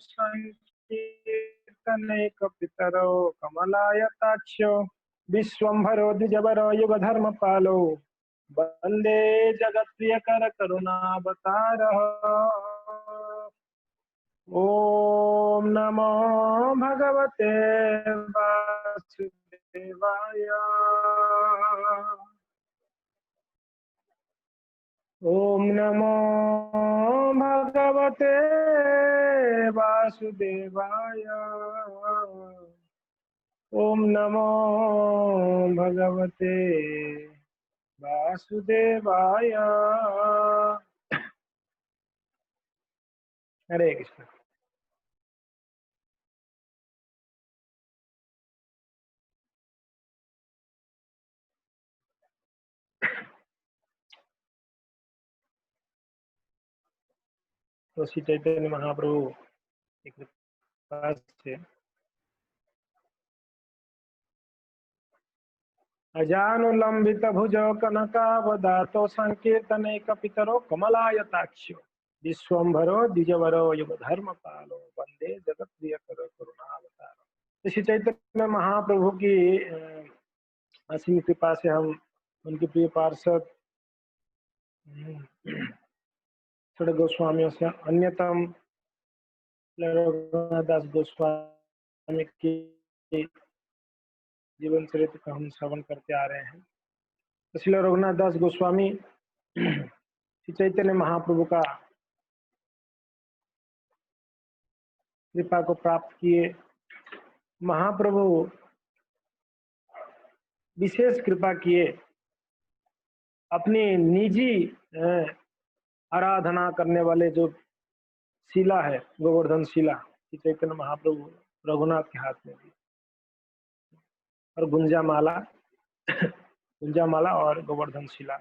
संकीर्तनैकपितरो कमलायताक्ष्यो विश्वम्भरो द्विजवरो युगधर्मपालो वन्दे जगत्प्रियकर करुणावतारः। ओम नमो भगवते वासुदेवाय। ओम नमो भगवते वासुदेवाय। ओम नमो भगवते वासुदेवाय। हरे कृष्ण। तो श्री चैतन्य महाप्रभु की कृपा से अजानुलंबित भुजो कनकावदातो संकीर्तनैकपितरो कमलायताक्ष्यो विश्वम्भरो द्विजवरो युगधर्मपालो वंदे जगत्प्रियकरो करुणावतारो। श्री चैतन्य महाप्रभु की असीम कृपा से हम उनके प्रिय पार्षद षड गोस्वामियों से अन्यतम रघुनाथ दास गोस्वामी की जीवन चरित्र का हम श्रवण करते आ रहे हैं। श्री रघुनाथ दास गोस्वामी श्री चैतन्य महाप्रभु का कृपा को प्राप्त किए। महाप्रभु विशेष कृपा किए। अपनी निजी आराधना करने वाले जो शिला है, गोवर्धन शिला, श्री चैतन्य महाप्रभु रघुनाथ के हाथ में दी, और गुंजा माला और गोवर्धन शिला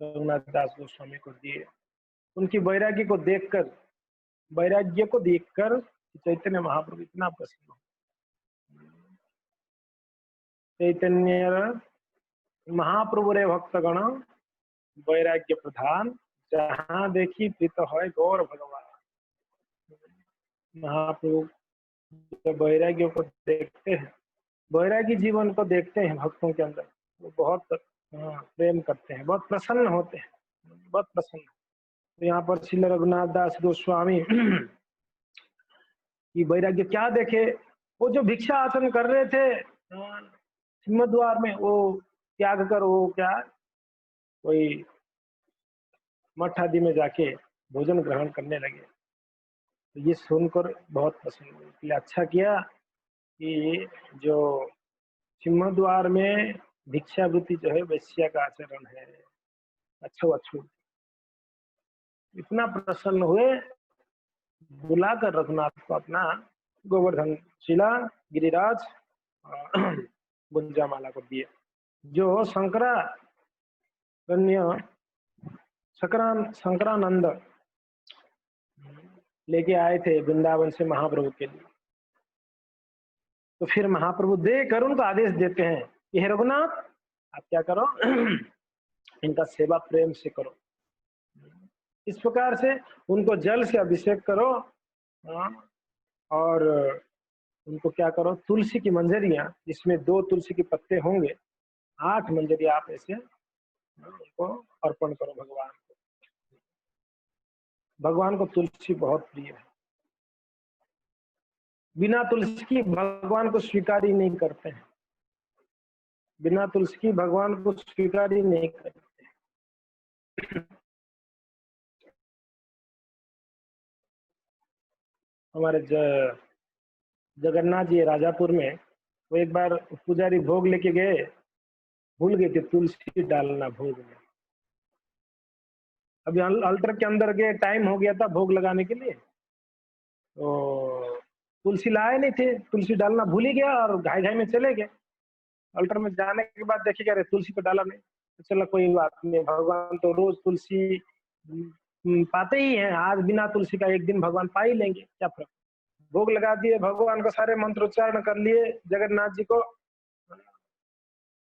रघुनाथ दास गोस्वामी को दिए। उनकी वैराग्य को देखकर चैतन्य महाप्रभु इतना प्रसन्न हो। चैतन्य महाप्रभु रे भक्तगण वैराग्य प्रधान, जहाँ देखी प्रीत है गौर भगवान। महाप्रभु जब वैराग्य को देखते हैं, वैरागी जीवन को देखते हैं भक्तों के अंदर, वो बहुत प्रेम करते हैं, बहुत प्रसन्न होते हैं, बहुत प्रसन्न। तो यहाँ पर श्री रघुनाथ दास गोस्वामी की वैराग्य क्या देखे। वो जो भिक्षा आसन कर रहे थे सिंहद्वार में, वो त्याग कर वो क्या कोई मठ आदि में जाके भोजन ग्रहण करने लगे। तो ये सुनकर बहुत प्रसन्न हुए। इसलिए अच्छा किया कि जो सिंहद्वार में भिक्षावृत्ति जो है वैश्या का आचरण है, अच्छो इतना प्रसन्न हुए, बुलाकर रघुनाथ को अपना गोवर्धन शिला, गिरिराज, गुंजामाला को दिए, जो शंकरानंद लेके आए थे वृंदावन से महाप्रभु के लिए। तो फिर महाप्रभु देकर उनको आदेश देते हैं कि हे रघुनाथ, आप क्या करो, इनका सेवा प्रेम से करो। इस प्रकार से उनको जल से अभिषेक करो और उनको क्या करो, तुलसी की मंजरियां, जिसमें 2 तुलसी के पत्ते होंगे, 8 मंजरी आप ऐसे उनको अर्पण करो भगवान को। भगवान को तुलसी बहुत प्रिय है। बिना तुलसी की भगवान को स्वीकार ही नहीं करते हैं, बिना तुलसी की भगवान को स्वीकार ही नहीं करते। हमारे जगन्नाथ जी राजापुर में, वो एक बार पुजारी भोग लेके गए, भूल गए थे तुलसी डालना भोग में। अभी अल्टर के अंदर गए, टाइम हो गया था भोग लगाने के लिए, तो तुलसी लाए नहीं थे, तुलसी डालना भूल ही गया और घाई घाई में चले गए। अल्टर में जाने के बाद देखे क्या, तुलसी तो डाला नहीं। तो चलो कोई बात नहीं, भगवान तो रोज तुलसी पाते ही हैं, आज बिना तुलसी का एक दिन भगवान पा ही लेंगे, क्या फर्क। भोग लगा दिए, भगवान को सारे मंत्रोच्चारण कर लिए जगन्नाथ जी को,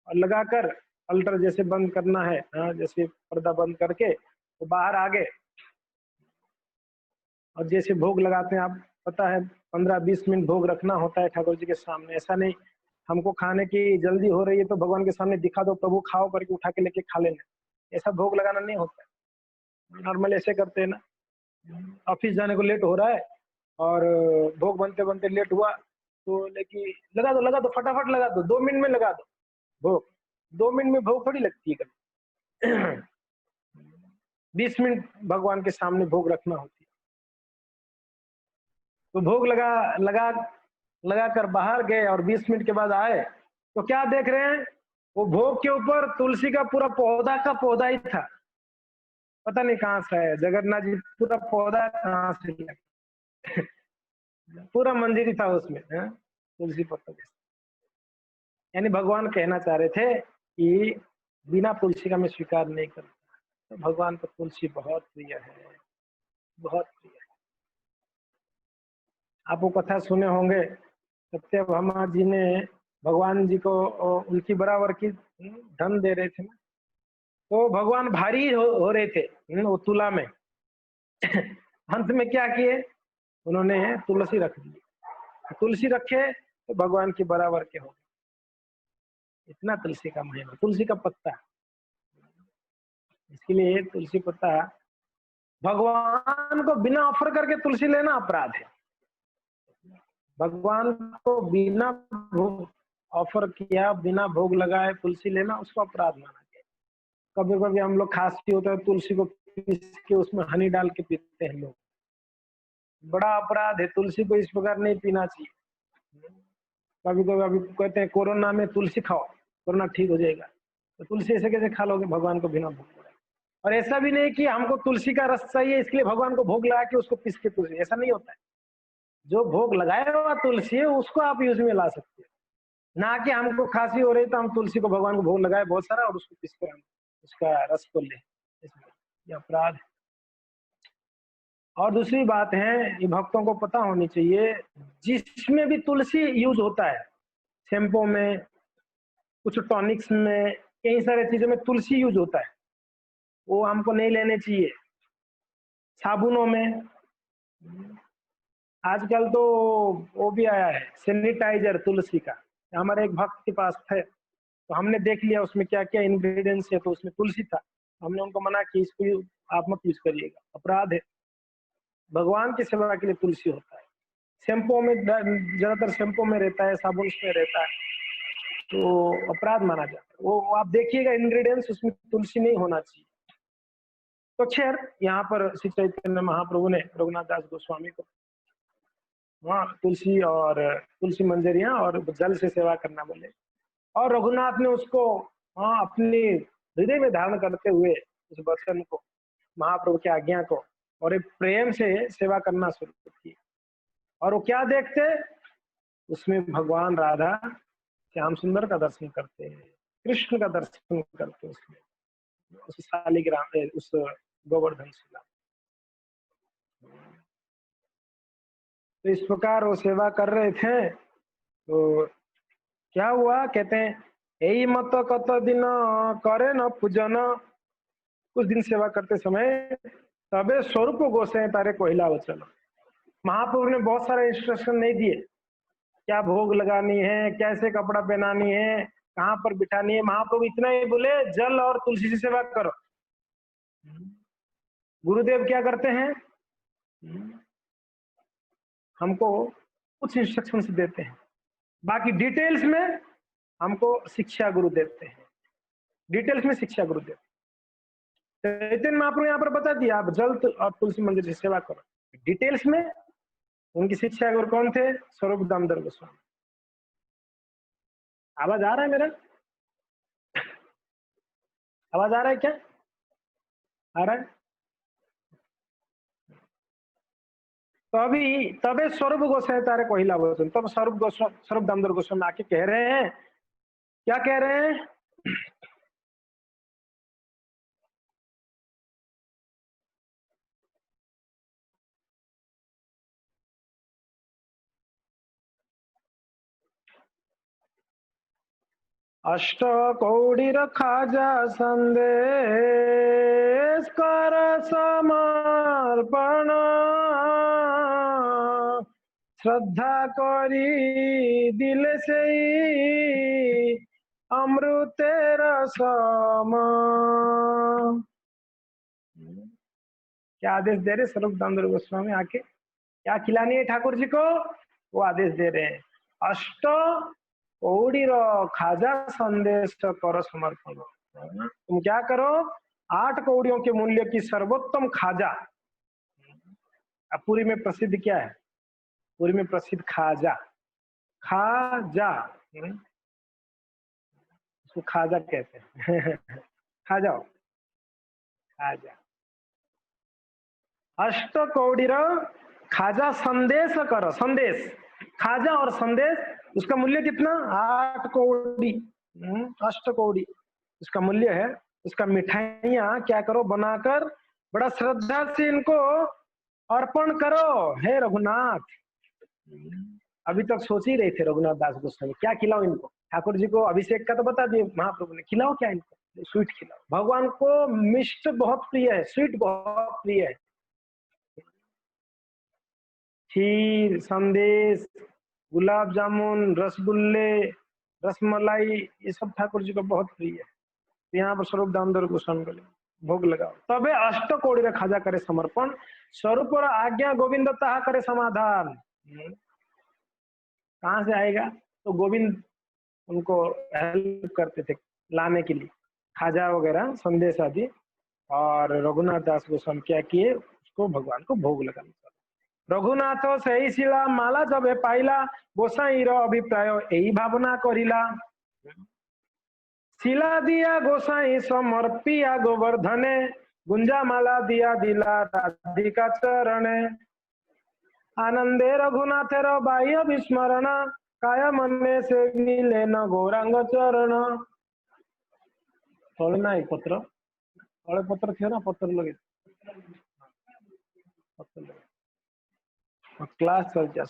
और लगाकर अल्टर जैसे बंद करना है, जैसे पर्दा बंद करके वो बाहर आ गए। और जैसे भोग लगाते हैं आप, पता है 15-20 मिनट भोग रखना होता है ठाकुर जी के सामने। ऐसा नहीं हमको खाने की जल्दी हो रही है तो भगवान के सामने दिखा दो, प्रभु खाओ करके उठा के लेके खा लेना, ऐसा भोग लगाना नहीं होता है। नॉर्मल ऐसे करते हैं ना, ऑफिस जाने को लेट हो रहा है और भोग बनते बनते लेट हुआ तो लेकिन लगा दो फटाफट लगा दो, 2 मिनट में लगा दो भोग। 2 मिनट में भोग थोड़ी लगती है कभी। 20 मिनट भगवान के सामने भोग रखना होती है। तो भोग लगा लगा लगा कर बाहर गए और 20 मिनट के बाद आए तो क्या देख रहे हैं, वो भोग के ऊपर तुलसी का पूरा पौधा ही था। पता नहीं कहाँ से है, जगन्नाथ जी पूरा पौधा कहाँ से लिया। पूरा मंदिर ही था उसमें, है? तुलसी पत्ता। यानी भगवान कहना चाह रहे थे कि बिना तुलसी का मैं स्वीकार नहीं करता। तो भगवान को तुलसी बहुत प्रिय है, बहुत प्रिय है। आप वो कथा सुने होंगे, सत्यभामा जी ने भगवान जी को उनकी बराबर की धन दे रहे थे ना, तो भगवान भारी हो रहे थे वो तुला में। अंत में क्या किए, उन्होंने तुलसी रख दी। तुलसी रखे तो भगवान की बराबर के हो गए। इतना तुलसी का महिमा, तुलसी का पत्ता। इसके लिए तुलसी पत्ता, भगवान को बिना ऑफर करके तुलसी लेना अपराध है। भगवान को बिना भोग ऑफर किया, बिना भोग लगाए तुलसी लेना, उसको अपराध माना गया। कभी कभी हम लोग खांसी होता है तुलसी को पीस के उसमें हनी डाल के पीते हैं लोग, बड़ा अपराध है। तुलसी को इस प्रकार नहीं पीना चाहिए। कभी कभी अभी कहते हैं कोरोना में तुलसी खाओ, कोरोना ठीक हो जाएगा, तो तुलसी ऐसे कैसे खा लोगे भगवान को बिना भोग लगाए। और ऐसा भी नहीं कि हमको तुलसी का रस चाहिए इसलिए भगवान को भोग लगा के उसको पीस के तुलसी, ऐसा नहीं होता है। जो भोग लगाया हुआ तुलसी है उसको आप यूज में ला सकते हैं, ना कि हमको खांसी हो रही तो हम तुलसी को भगवान को भोग लगाए बहुत सारा और उसको पीस कर हम उसका रस को ले, ये अपराध है। और दूसरी बात है, ये भक्तों को पता होनी चाहिए, जिसमें भी तुलसी यूज होता है, शैम्पू में, कुछ टॉनिक्स में, कई सारे चीजों में तुलसी यूज होता है, वो हमको नहीं लेने चाहिए। साबुनों में आजकल तो वो भी आया है सैनिटाइजर तुलसी का। हमारे एक भक्त के पास थे तो हमने देख लिया उसमें क्या क्या इंग्रेडिएंट्स है, तो उसमें तुलसी था। हमने उनको मना कि इसको आप मत यूज करिएगा, अपराध है। भगवान की सेवा के लिए तुलसी होता है। शैम्पू में ज्यादातर शैम्पू में रहता है, साबुन में रहता है, तो अपराध माना जाता है। वो आप देखिएगा इंग्रेडिएंट्स, उसमें तुलसी नहीं होना चाहिए। तो खैर यहाँ पर श्री चैतन्य महाप्रभु ने रघुनाथ दास गोस्वामी को वहाँ तुलसी और तुलसी मंजरियां और जल से सेवा करना बोले, और रघुनाथ ने उसको वहाँ अपनी हृदय में धारण करते हुए उस वचन को, महाप्रभु की आज्ञा को, और एक प्रेम से सेवा करना शुरू की। और वो क्या देखते, उसमें भगवान राधा श्याम सुंदर का दर्शन करते हैं, कृष्ण का दर्शन करते हैं, उसमें उस शालिग्राम, उस गोवर्धन शिला। तो इस प्रकार वो सेवा कर रहे थे। तो क्या हुआ, कहते हैं यही मत कत दिन करे न पूजन, कुछ दिन सेवा करते समय तबे स्वरूप गोसाई तारे कोहिला वचन। महाप्रभु ने बहुत सारे इंस्ट्रक्शन नहीं दिए, क्या भोग लगानी है, कैसे कपड़ा पहनानी है, कहाँ पर बिठानी है। महाप्रभु इतना ही बोले, जल और तुलसी से सेवा करो। गुरुदेव क्या करते हैं, हमको कुछ इंस्ट्रक्शन देते हैं, बाकी डिटेल्स में हमको शिक्षा गुरु देते हैं, डिटेल्स में शिक्षा गुरु देते हैं। चैतन्य महाप्रभु यहाँ पर बता दिया, आप जल और तुलसी मंदिर से सेवा करो। डिटेल्स में उनकी शिक्षा गुरु कौन थे, स्वरूप दामोदर गोस्वामी। आवाज आ रहा है मेरा, आवाज आ रहा है क्या, आ रहा है? तो अभी तबे स्वरूप गोस्वामी तारे कोहिला वचन, तब स्वरूप दामोदर गोस्वामी आके कह रहे हैं, क्या कह रहे हैं, अष्ट कौड़ीर खाजा संदेश कर समर्पण, श्रद्धा करी दिल से अमृतेर सम। क्या आदेश दे रहे स्वरूप दामोदर गोस्वामी आके? क्या खिलानी है ठाकुर जी को? वो आदेश दे रहे हैं, अष्ट कौड़ी खाजा संदेश कर समर्पण। तुम क्या करो? 8 कौड़ियों के मूल्य की सर्वोत्तम खाजा। अब पूरी में प्रसिद्ध क्या है? पूरी में प्रसिद्ध खाजा, खाजा, उसको खाजा कहते हैं। खा जाओ, खाजा। अष्ट कौड़ी खाजा संदेश करो, संदेश, खाजा और संदेश, उसका मूल्य कितना? 8 कौड़ी, अष्ट कौड़ी उसका मूल्य है। उसका मिठाइयां क्या करो? बनाकर बड़ा श्रद्धा से इनको अर्पण करो। हे रघुनाथ, अभी तक सोच ही रहे थे रघुनाथ दास गोस्वामी क्या खिलाओ इनको। ठाकुर जी को अभिषेक का तो बता दिए महाप्रभु ने, खिलाओ क्या इनको? स्वीट खिलाओ। भगवान को मिष्ट बहुत प्रिय है, स्वीट बहुत प्रिय है। खीर, संदेश, गुलाब जामुन, रसगुल्ले, रसमलाई, ये सब ठाकुर जी को बहुत प्रिय है। यहाँ पर स्वरूप दामोदर गोस्वामी बोले भोग लगाओ। तबे अष्ट कौड़ी खाजा करे समर्पण, स्वरूप और आज्ञा गोविंद ताहा करे समाधान। कहाँ से आएगा? तो गोविंद उनको हेल्प करते थे लाने के लिए खाजा वगैरह, संदेश आदि। और रघुनाथ दास गोस्वामी क्या किए? उसको भगवान को भोग लगाना। रघुनाथ सही शिला माला जब पाइला, गोसाई अभिप्राय यही भावना करिला। शिला दिया गोसाई समर्पिया गोवर्धने, गुंजा माला दिया दिला राधिका चरणे। आनंदे रघुनाथेर बाह्य विस्मरण, काय मने से मिले न गौरांग चरण। तले ना पत्र, तले पत्र थे ना, पत्र लगे क्लास चल जा।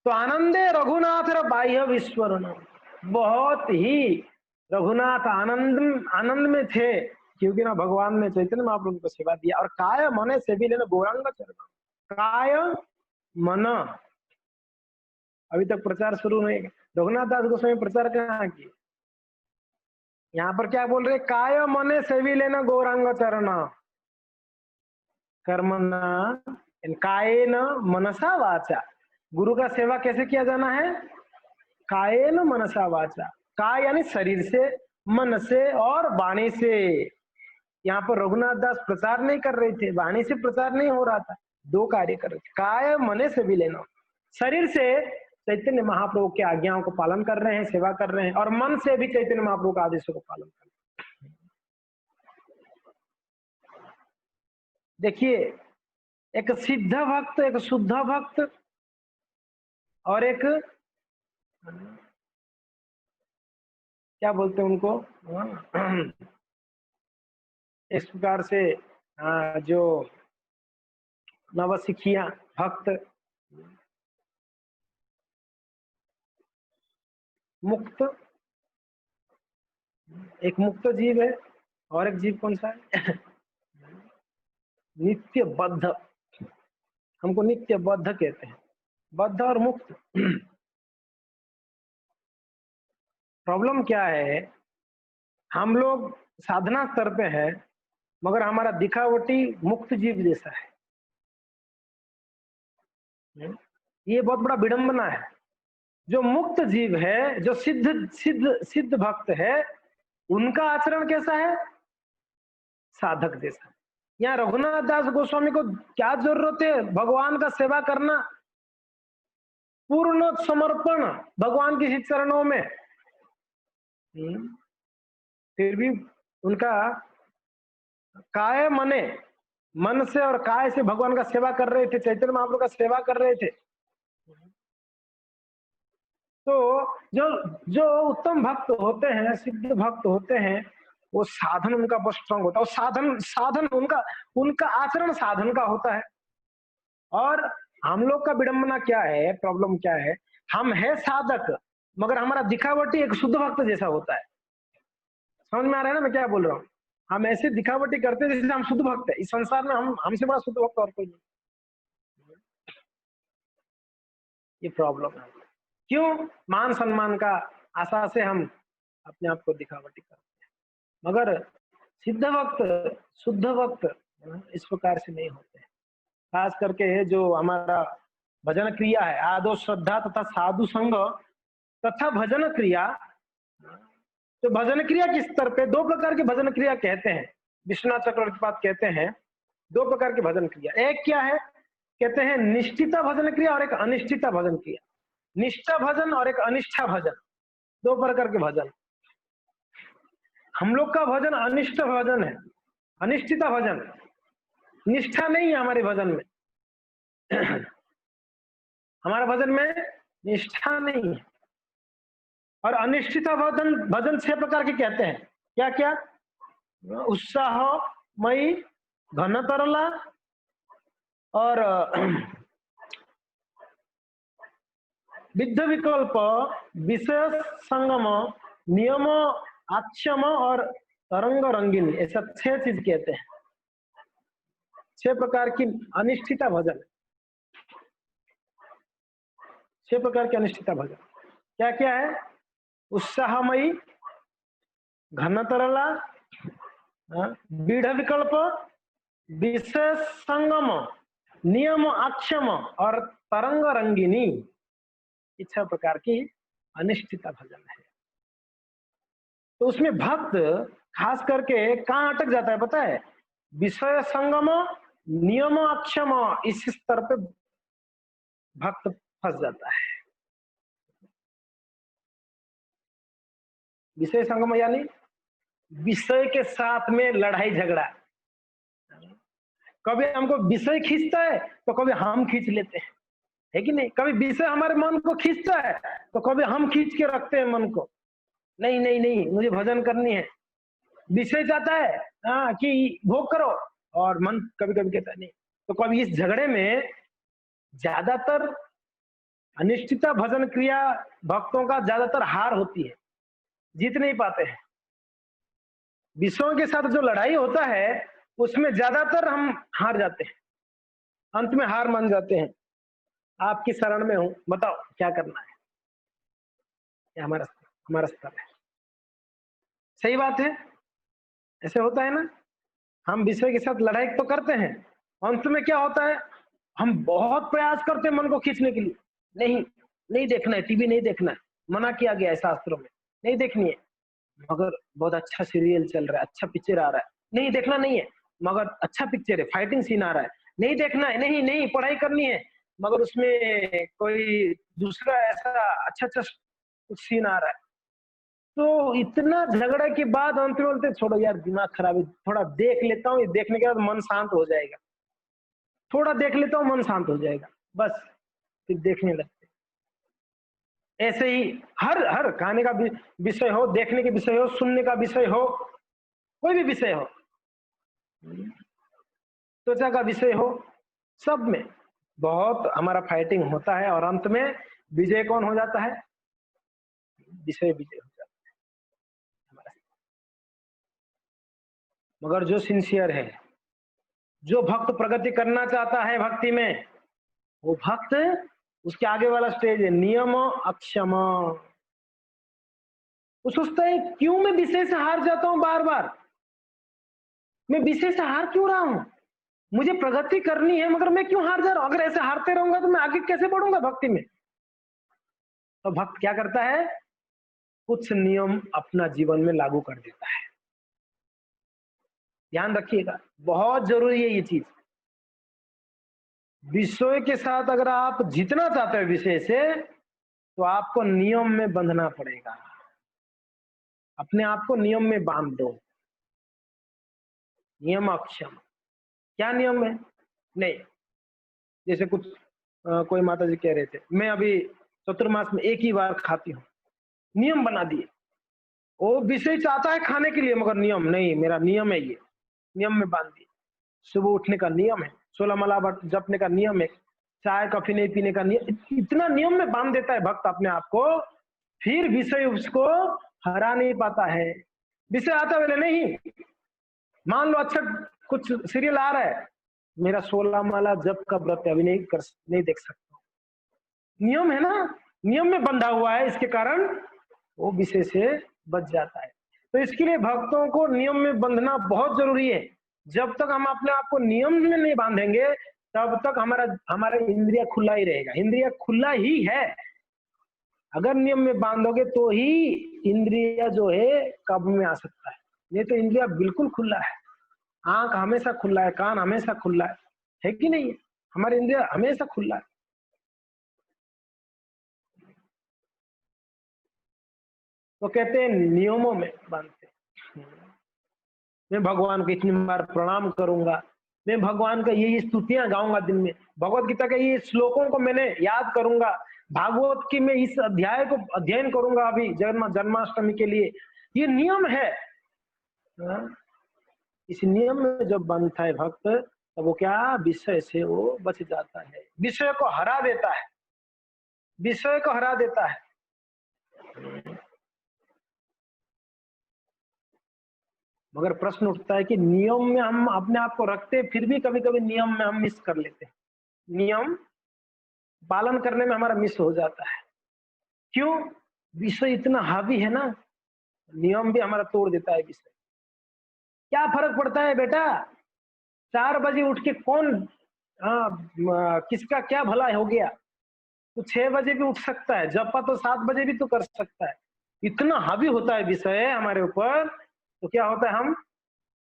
तो आनंदे रघुनाथ बाह्य विस्मरण, बहुत ही रघुनाथ आनंद में थे, क्योंकि ना भगवान ने चैतन्य महाप्रभु को सेवा दिया। और काय मने से भी लेना गौरांग चरण, काय मन। अभी तक प्रचार शुरू नहीं, रघुनाथ दास गोस्वामी प्रचार कहाँ किए? यहाँ पर क्या बोल रहे? काय मने से भी लेना गौरांग चरण, कर्मना कायेन मनसा वाचा। गुरु का सेवा कैसे किया जाना है? कायेन मनसा वाचा, काय यानी शरीर से, मन से और वाणी से। यहाँ पर रघुनाथ दास प्रचार नहीं कर रहे थे, वाणी से प्रचार नहीं हो रहा था, 2 कार्य कर रहे थे। काय मने से भी लेना, शरीर से चैतन्य महाप्रभु के आज्ञाओं को पालन कर रहे हैं, सेवा कर रहे हैं, और मन से भी चैतन्य महाप्रभु के आदेशों को पालन कर रहे हैं। देखिए, एक सिद्ध भक्त, एक शुद्ध भक्त, और एक क्या बोलते हैं उनको, इस प्रकार से जो नवसिखिया भक्त, मुक्त, एक मुक्त जीव है, और एक जीव कौन सा है? नित्य बद्ध, हमको नित्य बद्ध कहते हैं, बद्ध और मुक्त। प्रॉब्लम क्या है? हम लोग साधना स्तर पे हैं, मगर हमारा दिखावटी मुक्त जीव जैसा है। ये बहुत बड़ा विडंबना है। जो मुक्त जीव है, जो सिद्ध सिद्ध सिद्ध भक्त है, उनका आचरण कैसा है? साधक जैसा। यहाँ रघुनाथ दास गोस्वामी को क्या जरूरत है? भगवान का सेवा करना, पूर्ण समर्पण भगवान के चरणों में। फिर भी उनका काय मने, मन से और काय से भगवान का सेवा कर रहे थे, चैतन्य महाप्रभु का सेवा कर रहे थे। तो जो जो उत्तम भक्त होते हैं, सिद्ध भक्त होते हैं, वो साधन उनका बहुत स्ट्रांग होता है, और साधन उनका आचरण साधन का होता है। और हम लोग का विडंबना क्या है, प्रॉब्लम क्या है? हम है साधक, मगर हमारा दिखावटी एक शुद्ध भक्त जैसा होता है। समझ में आ रहा है ना मैं क्या बोल रहा हूँ? हम ऐसे दिखावटी करते हैं जैसे हम शुद्ध भक्त है। इस संसार में हम हमसे बड़ा शुद्ध भक्त और कोई नहीं। ये प्रॉब्लम है। क्यों? मान सम्मान का आशा से हम अपने आप को दिखावटी करते हैं। मगर सिद्ध भक्त, शुद्ध भक्त इस प्रकार से नहीं होते। खास करके जो हमारा भजन क्रिया है, आदो श्रद्धा तथा साधु संग तथा भजन क्रिया। तो भजन क्रिया के स्तर पे दो प्रकार की भजन क्रिया कहते हैं, विश्वनाथ चक्रवर्तीपाद कहते हैं दो प्रकार की भजन क्रिया। एक क्या है? कहते हैं निष्ठिता भजन क्रिया और एक अनिष्ठिता भजन क्रिया। निष्ठा भजन और एक अनिष्ठा भजन, दो प्रकार के भजन। हम लोग का भजन अनिष्ठ भजन है, अनिष्ठिता भजन। निष्ठा नहीं है हमारे भजन में। हमारा भजन में निष्ठा नहीं है। और अनिष्ठिता भजन, भजन 6 प्रकार के कहते हैं। क्या क्या? उत्साहमयी, घन तरला और विद्ध विकल्प, विषय संगम, नियम आक्षम और तरंग रंगीन। ऐसा 6 चीज कहते हैं। 6 प्रकार की अनिष्ठिता भजन, 6 प्रकार के अनिष्ठिता भजन क्या क्या है? उत्साहमयी, घन तरला, विद्ध विकल्प, विषय संगम, नियम आक्षम और तरंग रंगिनी। 6 प्रकार की अनिष्ठिता भजन है। तो उसमें भक्त खास करके कहाँ अटक जाता है पता है? विषय संगम, नियम अक्षम, इस स्तर पे भक्त फंस जाता है। विषय संगम यानी विषय के साथ में लड़ाई झगड़ा। कभी हमको विषय खींचता है तो कभी हम खींच लेते हैं, है कि नहीं? कभी विषय हमारे मन को खींचता है तो कभी हम खींच के रखते हैं मन को। नहीं नहीं नहीं, मुझे भजन करनी है। विषय चाहता है कि भोग करो, और मन कभी कभी कहता है नहीं। तो कभी इस झगड़े में ज्यादातर अनिष्ठिता भजन क्रिया भक्तों का ज्यादातर हार होती है, जीत नहीं पाते हैं। विषयों के साथ जो लड़ाई होता है उसमें ज्यादातर हम हार जाते हैं, अंत में हार मान जाते हैं। आपकी शरण में हूं, बताओ क्या करना है। ये हमारा स्तर है। सही बात है, ऐसे होता है ना। हम विषय के साथ लड़ाई तो करते हैं, अंत में क्या होता है? हम बहुत प्रयास करते हैं मन को खींचने के लिए। नहीं, नहीं देखना है, टीवी नहीं देखना है, मना किया गया है शास्त्रों में, नहीं देखनी है। मगर बहुत अच्छा सीरियल चल रहा है, अच्छा पिक्चर आ रहा है, नहीं देखना नहीं है। मगर अच्छा पिक्चर है, फाइटिंग सीन आ रहा है, नहीं देखना है। नहीं नहीं, पढ़ाई करनी है, मगर उसमें कोई दूसरा ऐसा अच्छा अच्छा कुछ सीन आ रहा है। तो इतना झगड़े के बाद अंत में बोलते छोड़ो यार, दिमाग खराब है, थोड़ा देख लेता हूँ, ये देखने के बाद मन शांत हो जाएगा। थोड़ा देख लेता हूँ, मन शांत हो जाएगा, बस फिर देखने लगते। ऐसे ही हर हर खाने का विषय हो, देखने के विषय हो, सुनने का विषय हो, कोई भी विषय हो, त्वचा का विषय हो, सब में बहुत हमारा फाइटिंग होता है। और अंत में विजय कौन हो जाता है? विषय विजय हो जाता है हमारा। मगर जो सिंसियर है, जो भक्त प्रगति करना चाहता है भक्ति में, वो भक्त, उसके आगे वाला स्टेज है नियम अक्षम। वो सोचता है क्यों मैं विषय से हार जाता हूं बार बार, मैं विषय से हार क्यों रहा हूं? मुझे प्रगति करनी है मगर मैं क्यों हार जा रहा हूं? अगर ऐसे हारते रहूंगा तो मैं आगे कैसे बढ़ूंगा भक्ति में? तो भक्त क्या करता है? कुछ नियम अपना जीवन में लागू कर देता है। ध्यान रखिएगा, बहुत जरूरी है ये चीज। विषय के साथ अगर आप जीतना चाहते हो विषय से, तो आपको नियम में बंधना पड़ेगा। अपने आप को नियम में बांध दो। नियम अक्षम, क्या नियम है? नहीं, जैसे कुछ कोई माता जी कह रहे थे मैं अभी चतुर्मास में एक ही बार खाती हूँ, नियम बना दिए। वो विषय चाहता है खाने के लिए, मगर नियम नहीं, मेरा नियम है ये, नियम में बांध दिए। सुबह उठने का नियम है, 16 माला जपने का नियम है, चाय कॉफी नहीं पीने का नियम। इतना नियम में बांध देता है भक्त अपने आप को, फिर विषय उसको हरा नहीं पाता है। विषय आता बोले नहीं, मान लो अच्छा कुछ सीरियल आ रहा है, मेरा 16 माला जप का व्रत है, अभी नहीं देख सकता। नियम है ना, नियम में बंधा हुआ है, इसके कारण वो विषय से बच जाता है। तो इसके लिए भक्तों को नियम में बंधना बहुत जरूरी है। जब तक हम अपने आप को नियम में नहीं बांधेंगे, तब तक हमारा हमारा इंद्रिया खुला ही रहेगा। इंद्रिया खुला ही है, अगर नियम में बांधोगे तो ही इंद्रिया जो है काबू में आ सकता है, नहीं तो इंद्रिया बिल्कुल खुला है। आंख हमेशा खुला है, कान हमेशा खुला है कि नहीं है? हमारे इंद्रिया हमेशा खुला है। तो कहते हैं नियमों में बांधते, मैं भगवान को इतनी बार प्रणाम करूंगा, मैं भगवान का ये स्तुतियां गाऊंगा दिन में, भगवत गीता के ये श्लोकों को मैंने याद करूंगा, भागवत की मैं इस अध्याय को अध्ययन करूंगा अभी जन्माष्टमी के लिए। ये नियम है। इस नियम में जब बनता है भक्त, तब वो क्या विषय से वो बच जाता है, विषय को हरा देता है, विषय को हरा देता है। मगर प्रश्न उठता है कि नियम में हम अपने आप को रखते, फिर भी कभी कभी नियम में हम मिस कर लेते हैं, नियम पालन करने में हमारा मिस हो जाता है। क्यों? विषय इतना हावी है ना, नियम भी हमारा तोड़ देता है विषय। क्या फर्क पड़ता है बेटा, 4 बजे उठ के कौन किसका क्या भला हो गया? तो 6 बजे भी उठ सकता है, जपा तो 7 बजे भी तो कर सकता है। इतना हावी होता है विषय हमारे ऊपर, तो क्या होता है, हम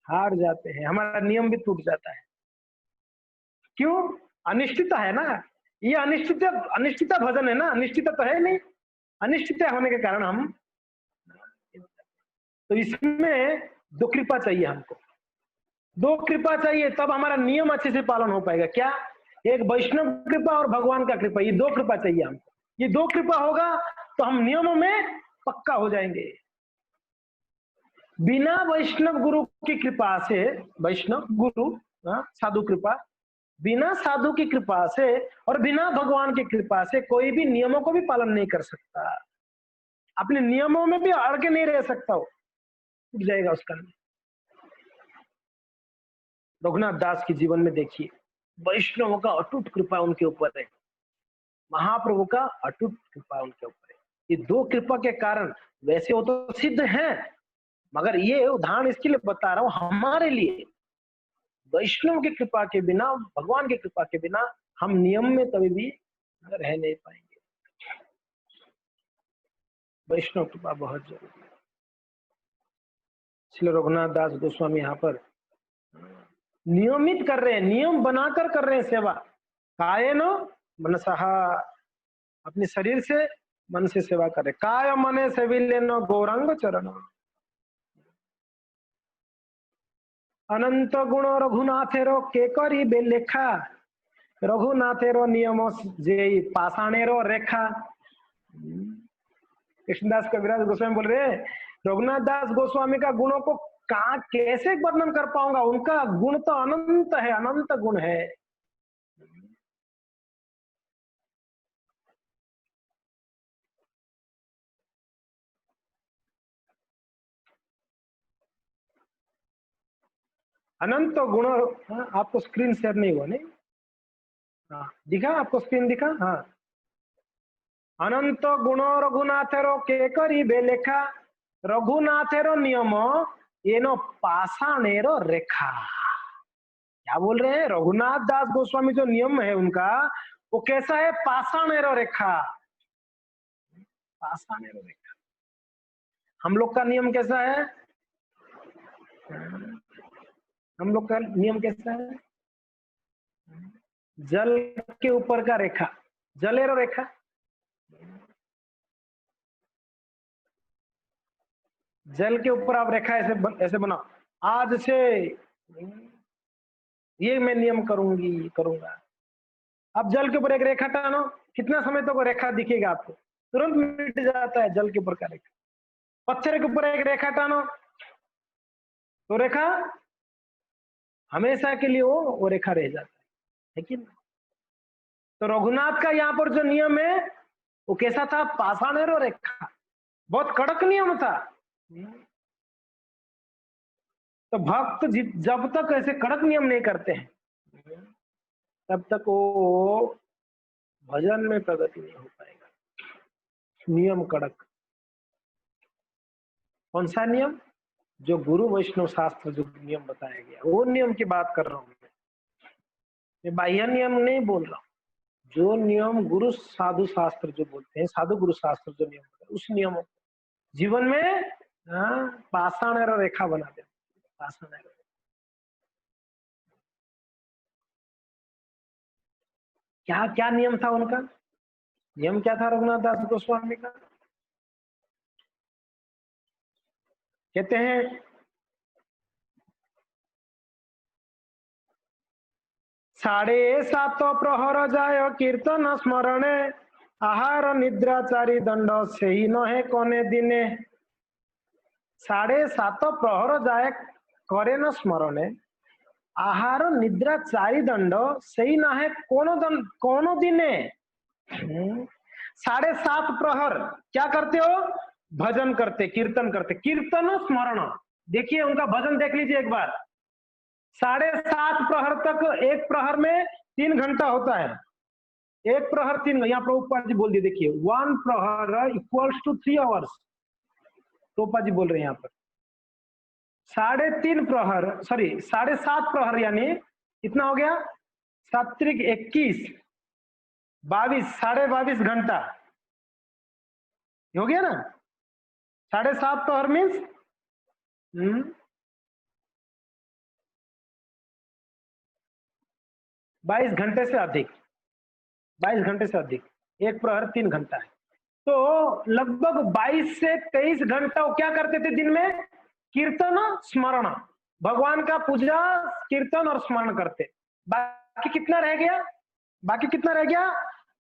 हार जाते हैं, हमारा नियम भी टूट जाता है। क्यों? अनिश्चितता है ना, ये अनिश्चितता भजन है ना, अनिश्चितता तो है नहीं, अनिश्चितता होने के कारण हम, तो इसमें 2 कृपा चाहिए हमको, 2 कृपा चाहिए, तब हमारा नियम अच्छे से पालन हो पाएगा। क्या? एक वैष्णव कृपा और भगवान का कृपा, ये 2 कृपा चाहिए हमको। ये 2 कृपा होगा तो हम नियमों में पक्का हो जाएंगे। बिना वैष्णव गुरु की कृपा से, वैष्णव गुरु साधु कृपा, बिना साधु की कृपा से और बिना भगवान की कृपा से कोई भी नियमों को भी पालन नहीं कर सकता, अपने नियमों में भी अड़ के नहीं रह सकता, हो टूट जाएगा उसका। रघुनाथ दास के जीवन में देखिए, वैष्णव का अटूट कृपा उनके ऊपर है, महाप्रभु का अटूट कृपा उनके ऊपर है। ये 2 कृपा के कारण, वैसे वो तो सिद्ध हैं, मगर ये उदाहरण इसके लिए बता रहा हूं हमारे लिए, वैष्णव की कृपा के बिना, भगवान की कृपा के बिना हम नियम में कभी भी रह नहीं पाएंगे। वैष्णव कृपा बहुत जरूरी है। इसलिए रघुनाथ दास गोस्वामी यहाँ पर नियमित कर रहे हैं, नियम बनाकर कर रहे हैं सेवा। कायेन मनसः, अपने शरीर से मन से सेवा कर रहे, काय मने सेविलेन गौरांग चरण। अनंत गुण रघुनाथेरो के करी बेलेखा, रघुनाथेरो नियम जे पाषाणेरो रेखा। कृष्णदास कविराज गोस्वामी बोल रहे, रघुनाथ दास गोस्वामी का गुणों को कहा कैसे वर्णन कर पाऊंगा, उनका गुण तो अनंत है, अनंत गुण है। अनंत गुण। आपको स्क्रीन शेयर नहीं हुआ नहीं? हाँ दिखा, आपको स्क्रीन दिखा? हाँ, अनंत गुण रघुनाथेरो के करी बेलेखा, रघुनाथेरो नियम ये नो पाषाणेरो रेखा। क्या बोल रहे हैं? रघुनाथ दास गोस्वामी जो नियम है उनका, वो कैसा है? पाषाणेरो रेखा, पाषाणेरो रेखा। हम लोग का नियम कैसा है? हम लोग का नियम कैसा है? जल के ऊपर का रेखा, जलेरो रेखा। जल के ऊपर आप रेखा ऐसे बनाओ, आज से ये मैं नियम करूंगा। अब जल के ऊपर एक रेखा टानो, कितना समय तक वो रेखा दिखेगा आपको? तुरंत मिट जाता है जल के ऊपर का रेखा। पत्थर के ऊपर एक रेखा टानो, तो रेखा हमेशा के लिए वो रेखा रह जाता है कि नहीं? तो रघुनाथ का यहाँ पर जो नियम है वो कैसा था? पाषाणेरो रेखा, बहुत कड़क नियम था। तो भक्त जब तक ऐसे कड़क नियम नहीं करते हैं, तब तक वो भजन में प्रगति नहीं हो पाएगा। नियम कड़क। कौन सा नियम? जो गुरु वैष्णव शास्त्र जो नियम बताया गया, वो नियम की बात कर रहा हूं मैं बाह्य नियम नहीं बोल रहा हूं। जो नियम गुरु साधु शास्त्र जो बोलते हैं, साधु गुरु शास्त्र जो नियम होता है, उस नियमों जीवन में पाषाण रेखा बना दे। पाषाण क्या क्या नियम था उनका? नियम क्या था रघुनाथ दास गोस्वामी का? कहते हैं 7:30 प्रहर जाय कीर्तन स्मरणे आहार निद्रा चारि दंड से ही नहे कोने दिने। 7:30 प्रहर जाए करे न स्मरणे आहार निद्रा चारि दंड सही ना है कोनो दिने। 7:30 प्रहर क्या करते हो? भजन करते, कीर्तन करते। कीर्तन स्मरण, देखिए उनका भजन देख लीजिए एक बार। 7:30 प्रहर तक, एक प्रहर में 3 घंटा होता है। एक प्रहर 3, यहाँ प्रभुपाद जी बोल दिए, देखिए 1 प्रहर equals to 3 hours. Prabhupada ji बोल रहे हैं यहाँ पर 3.5 प्रहर, सॉरी 7.5 प्रहर यानी कितना हो गया? 7 × 21, 22, 22.5 घंटा हो गया ना। 7.5 प्रहर मीन्स 22 घंटे से अधिक, 22 घंटे से अधिक। एक प्रहर 3 घंटा है, तो लगभग 22 से 23 घंटा वो क्या करते थे दिन में? कीर्तन स्मरण, भगवान का पूजा, कीर्तन और स्मरण करते। बाकी कितना रह गया? बाकी कितना रह गया?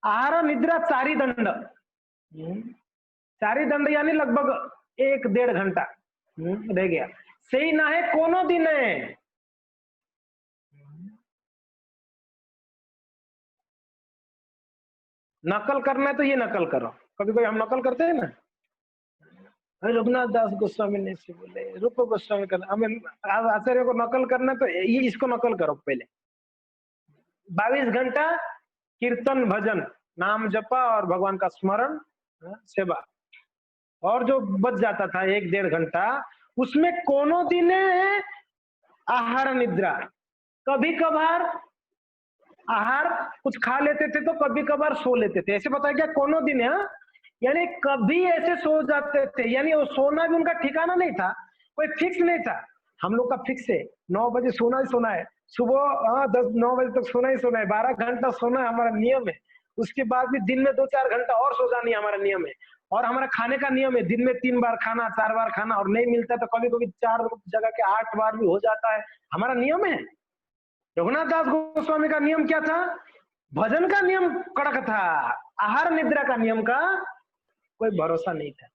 आहार निद्रा चारि दंड। चारि दंड यानी लगभग 1-1.5 घंटा रह गया। सही ना है कोनो दिन है। नकल करना है तो ये नकल करो। कभी कभी हम नकल करते हैं ना, रघुनाथ दास गोस्वामी ने से बोले, रूप गोस्वामी करना, हमें आचार्य को नकल करना तो ये इसको नकल करो पहले। 22 घंटा कीर्तन भजन नाम जपा और भगवान का स्मरण सेवा, और जो बच जाता था 1-1.5 घंटा, उसमें कोनो दिन आहार निद्रा। कभी कभार आहार कुछ खा लेते थे तो कभी कभार सो लेते थे, ऐसे बताया क्या? कोनो दिन है, यानी कभी ऐसे सो जाते थे, यानी वो सोना भी उनका ठिकाना नहीं था, कोई फिक्स नहीं था। हम लोग का फिक्स है 9 बजे सोना ही सोना है, सुबह 10-9 बजे तक सोना ही सोना है, 12 घंटा सोना है हमारा नियम है। उसके बाद भी दिन में 2-4 घंटा और सो जानी हमारा नियम है। और हमारा खाने का नियम है, दिन में 3 बार खाना, 4 बार खाना, और नहीं मिलता तो कभी कभी 4 जगह के 8 बार भी हो जाता है, हमारा नियम है। रघुनाथ दास गोस्वामी का नियम क्या था? भजन का नियम कड़क था, आहार निद्रा का नियम का कोई भरोसा नहीं था।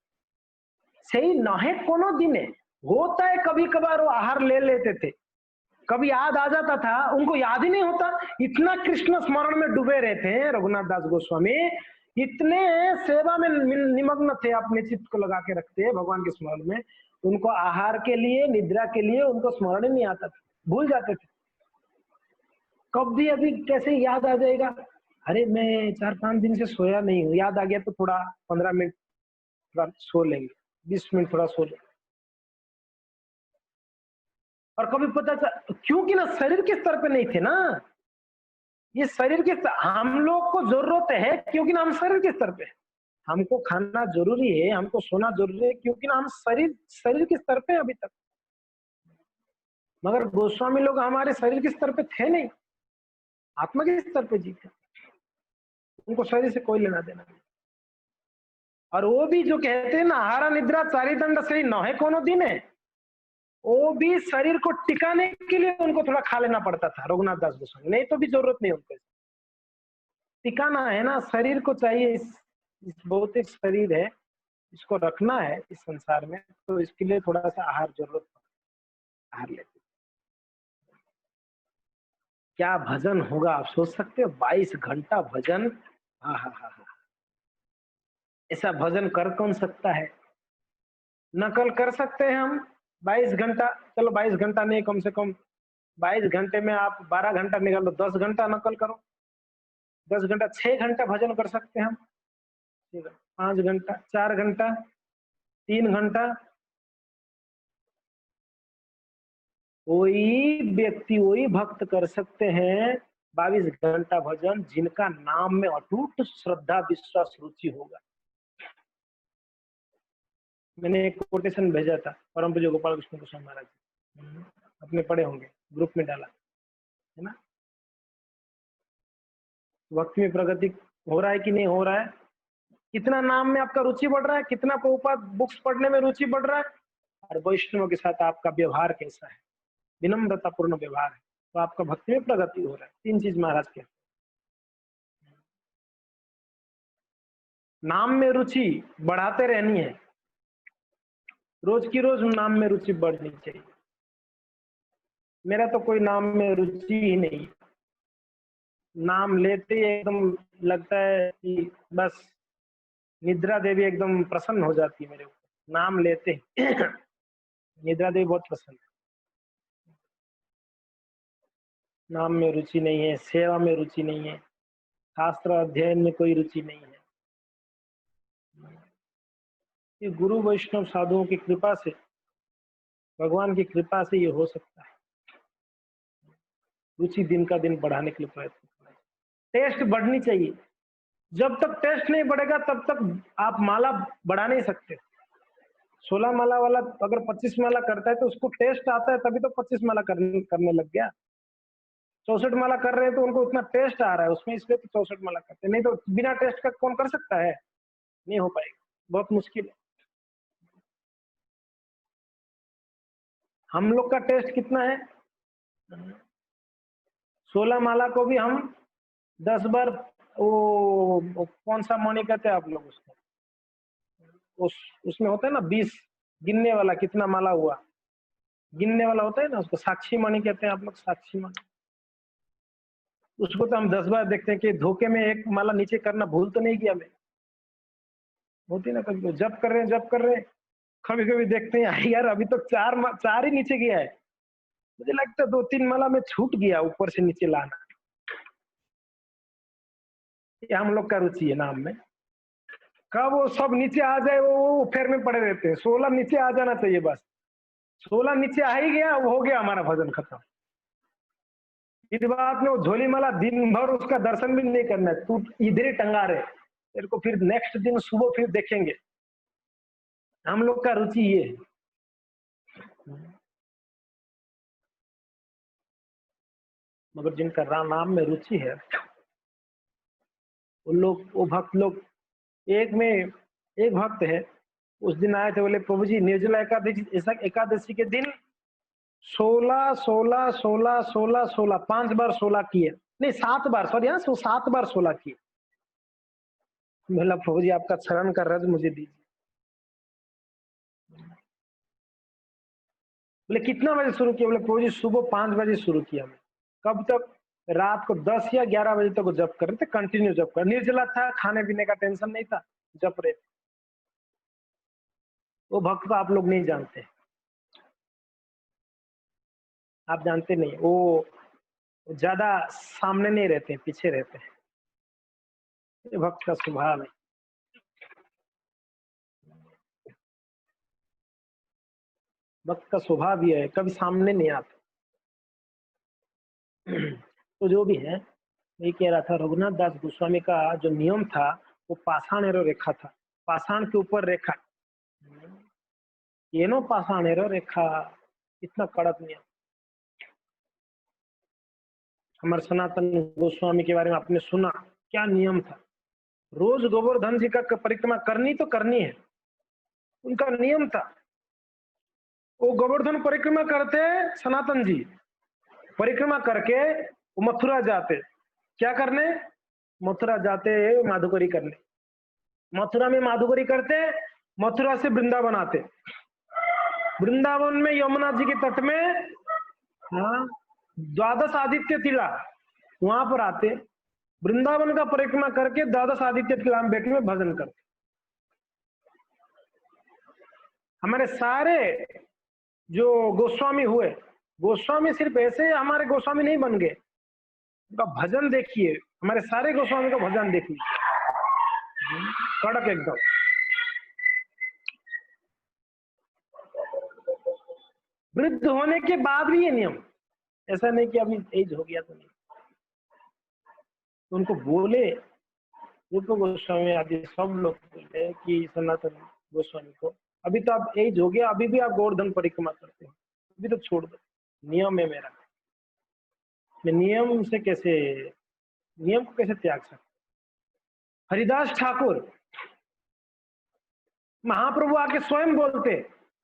सही न है कोनो दिन है, होता है कभी कभार वो आहार ले लेते थे, कभी याद आ जाता था, उनको याद ही नहीं होता। इतना कृष्ण स्मरण में डूबे रहते हैं रघुनाथ दास गोस्वामी, इतने सेवा में निमग्न थे, अपने चित्त को लगा के रखते हैं भगवान के स्मरण में, उनको आहार के लिए, निद्रा के लिए उनको स्मरण ही नहीं आता था, भूल जाते थे। कब भी अभी कैसे याद आ जाएगा, अरे मैं 4-5 दिन से सोया नहीं हूँ, याद आ गया तो थोड़ा 15 मिनट थोड़ा सो लेंगे, 20 मिनट थोड़ा सो लेंगे। और कभी पता चला, क्योंकि ना शरीर के स्तर पे नहीं थे ना, ये शरीर के हम लोग को जरूरत है क्योंकि ना हम शरीर के स्तर पे, हमको खाना जरूरी है, हमको सोना जरूरी है, क्योंकि ना हम शरीर के स्तर पे अभी तक। मगर गोस्वामी लोग हमारे शरीर के स्तर पे थे नहीं, आत्मा के स्तर पे जीते, उनको शरीर से कोई लेना देना नहीं। और वो भी जो कहते हैं ना आहारा निद्रा चारि दंड सही न है कोनो दिन है, वो भी शरीर को टिकाने के लिए उनको थोड़ा खा लेना पड़ता था रघुनाथ दास गोस्वामी, नहीं तो भी जरूरत नहीं उनको। टिकाना है ना, शरीर को चाहिए, इस भौतिक शरीर है, इसको रखना है इस संसार में, तो इसके लिए थोड़ा सा आहार जरूरत पड़ता, आहार लेते। क्या भजन होगा आप सोच सकते हो? 22 घंटा भजन, हा हा हा हा, ऐसा भजन कर कौन सकता है? नकल कर सकते हैं हम, 22 घंटा, चलो 22 घंटा नहीं, कम से कम 22 घंटे में आप 12 घंटा निकाल लो, 10 घंटा नकल करो। 10 घंटा, 6 घंटा भजन कर सकते हैं हम। 5 घंटा, 4 घंटा, 3 घंटा। वही व्यक्ति, वही भक्त कर सकते हैं 22 घंटा भजन, जिनका नाम में अटूट श्रद्धा, विश्वास, रुचि होगा। मैंने एक कोटेशन भेजा था परम पूज्य गोपाल कृष्ण गोस्वामी महाराज, अपने पढ़े होंगे, ग्रुप में डाला है ना। भक्ति में प्रगति हो रहा है कि नहीं हो रहा है? कितना नाम में आपका रुचि बढ़ रहा है? कितना प्रभुपाद बुक्स पढ़ने में रुचि बढ़ रहा है? और वैष्णव के साथ आपका व्यवहार कैसा है? विनम्रतापूर्ण व्यवहार है, तो आपका भक्ति में प्रगति हो रहा है। 3 चीज महाराज के, नाम में रुचि बढ़ाते रहनी है, रोज की रोज नाम में रुचि बढ़नी चाहिए। मेरा तो कोई नाम में रुचि ही नहीं, नाम लेते ही एकदम लगता है कि बस निद्रा देवी एकदम प्रसन्न हो जाती है मेरे ऊपर, नाम लेते निद्रा देवी बहुत प्रसन्न है। नाम में रुचि नहीं है, सेवा में रुचि नहीं है, शास्त्र अध्ययन में कोई रुचि नहीं है। ये गुरु वैष्णव साधुओं की कृपा से, भगवान की कृपा से ये हो सकता है। रुचि दिन का दिन बढ़ाने के लिए प्रयत्न करना चाहिए, टेस्ट बढ़नी चाहिए। जब तक टेस्ट नहीं बढ़ेगा तब तक आप माला बढ़ा नहीं सकते। 16 माला वाला अगर 25 माला करता है तो उसको टेस्ट आता है, तभी तो 25 माला करने लग गया। 64 माला कर रहे हैं तो उनको उतना टेस्ट आ रहा है उसमें, इसलिए तो 64 माला करते हैं। नहीं तो बिना टेस्ट का कौन कर सकता है? नहीं हो पाएगा, बहुत मुश्किल है। हम लोग का टेस्ट कितना है? 16 माला को भी हम 10 बार, वो कौन सा मणि कहते हैं आप लोग उसको, उसमें होता है ना 20 गिनने वाला, कितना माला हुआ गिनने वाला होता है ना, उसको साक्षी मणि कहते हैं आप लोग, साक्षी मणि। उसको तो हम 10 बार देखते हैं कि धोखे में एक माला नीचे करना भूल तो नहीं किया मैं। होती ना कभी, जब कर रहे हैं जब कर रहे हैं, कभी कभी देखते हैं यार अभी तो 4 ही नीचे गया है, मुझे लगता है 2-3 माला में छूट गया ऊपर से नीचे लाना। ये हम लोग का रुचि है नाम में, कब वो सब नीचे आ जाए वो फेर में पड़े रहते हैं। 16 नीचे आ जाना चाहिए बस, 16 नीचे आ ही गया, वो हो गया हमारा भजन खत्म। इस बात में वो झोली माला दिन भर उसका दर्शन भी नहीं करना है, तू इधर ही टंगा रहे, तेरे को फिर नेक्स्ट दिन सुबह फिर देखेंगे। हम लोग का रुचि ये है। मगर जिनका नाम में रुचि है वो लोग, वो भक्त लोग, एक भक्त है, उस दिन आए थे, बोले प्रभु जी निर्जला एकादशी के दिन 16 16 16 16 16 5 बार 16 किए, नहीं 7 बार, सॉरी हाँ, 7 बार 16 किए। बोला प्रभु जी आपका शरण कर रहा है तो मुझे दीजिए। बोले कितना बजे शुरू किया? बोले प्रभु जी सुबह 5 बजे शुरू किया मैं। कब तक? रात को 10 या 11 बजे तक वो जप कर रहे थे, कंटिन्यू जप कर, निर्जला था, खाने पीने का टेंशन नहीं था, जप रहे। वो भक्त को आप लोग नहीं जानते, आप जानते नहीं, वो ज्यादा सामने नहीं रहते, पीछे रहते हैं। ये भक्त का स्वभाव है। भक्त का स्वभाव ये है, कभी सामने नहीं आता। तो जो भी है, ये कह रहा था, रघुनाथ दास गोस्वामी का जो नियम था वो पाषाण एरो रेखा था, पाषाण के ऊपर रेखा, ये नो पाषाण एरो रेखा, इतना कड़क नियम। हमारे सनातन गोस्वामी के बारे में आपने सुना, क्या नियम था? रोज गोवर्धन जी का परिक्रमा करनी तो करनी है, उनका नियम था। वो गोवर्धन परिक्रमा करते सनातन जी, परिक्रमा करके वो मथुरा जाते, क्या करने? मथुरा जाते माधुकरी करने, मथुरा में माधुकरी करते, मथुरा से वृंदावन आते, वृंदावन में यमुना जी के तट में, हाँ, 12 आदित्य टिला, वहां पर आते, वृंदावन का परिक्रमा करके 12 आदित्य टिला में बैठे में भजन करते। हमारे सारे जो गोस्वामी हुए, गोस्वामी सिर्फ ऐसे हमारे गोस्वामी नहीं बन गए, उनका भजन देखिए, हमारे सारे गोस्वामी का भजन देख लीजिए, कड़क एकदम। वृद्ध होने के बाद भी ये नियम, ऐसा नहीं कि अभी एज हो गया तो नहीं। तो उनको बोले, रूप गोस्वामी आदि सब लोग बोले कि सनातन गोस्वामी को, अभी तो आप एज हो गया, अभी भी आप गोवर्धन परिक्रमा करते हो, अभी तो छोड़ दो, नियम है मेरा, मैं नियम से कैसे, नियम को कैसे त्याग सकता। हरिदास ठाकुर महाप्रभु आके स्वयं बोलते,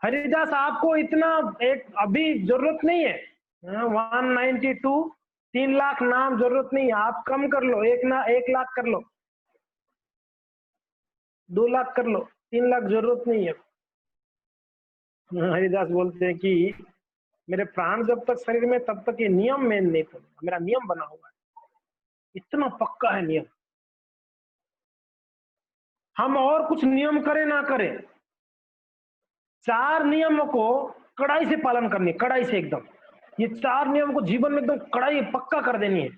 हरिदास आपको इतना एक अभी जरूरत नहीं है, 192 3 लाख नाम जरूरत नहीं है, आप कम कर लो, 1 लाख कर लो, 2 लाख कर लो, 3 लाख जरूरत नहीं है। हरिदास बोलते हैं कि मेरे प्राण जब तक शरीर में तब तक ये नियम में नहीं तोड़ूंगा, मेरा नियम बना हुआ है, इतना पक्का है नियम। हम और कुछ नियम करें ना करें, 4 नियमों को कड़ाई से पालन करनी है, कड़ाई से एकदम, ये 4 नियम को जीवन में एकदम कड़ाई पक्का कर देनी है।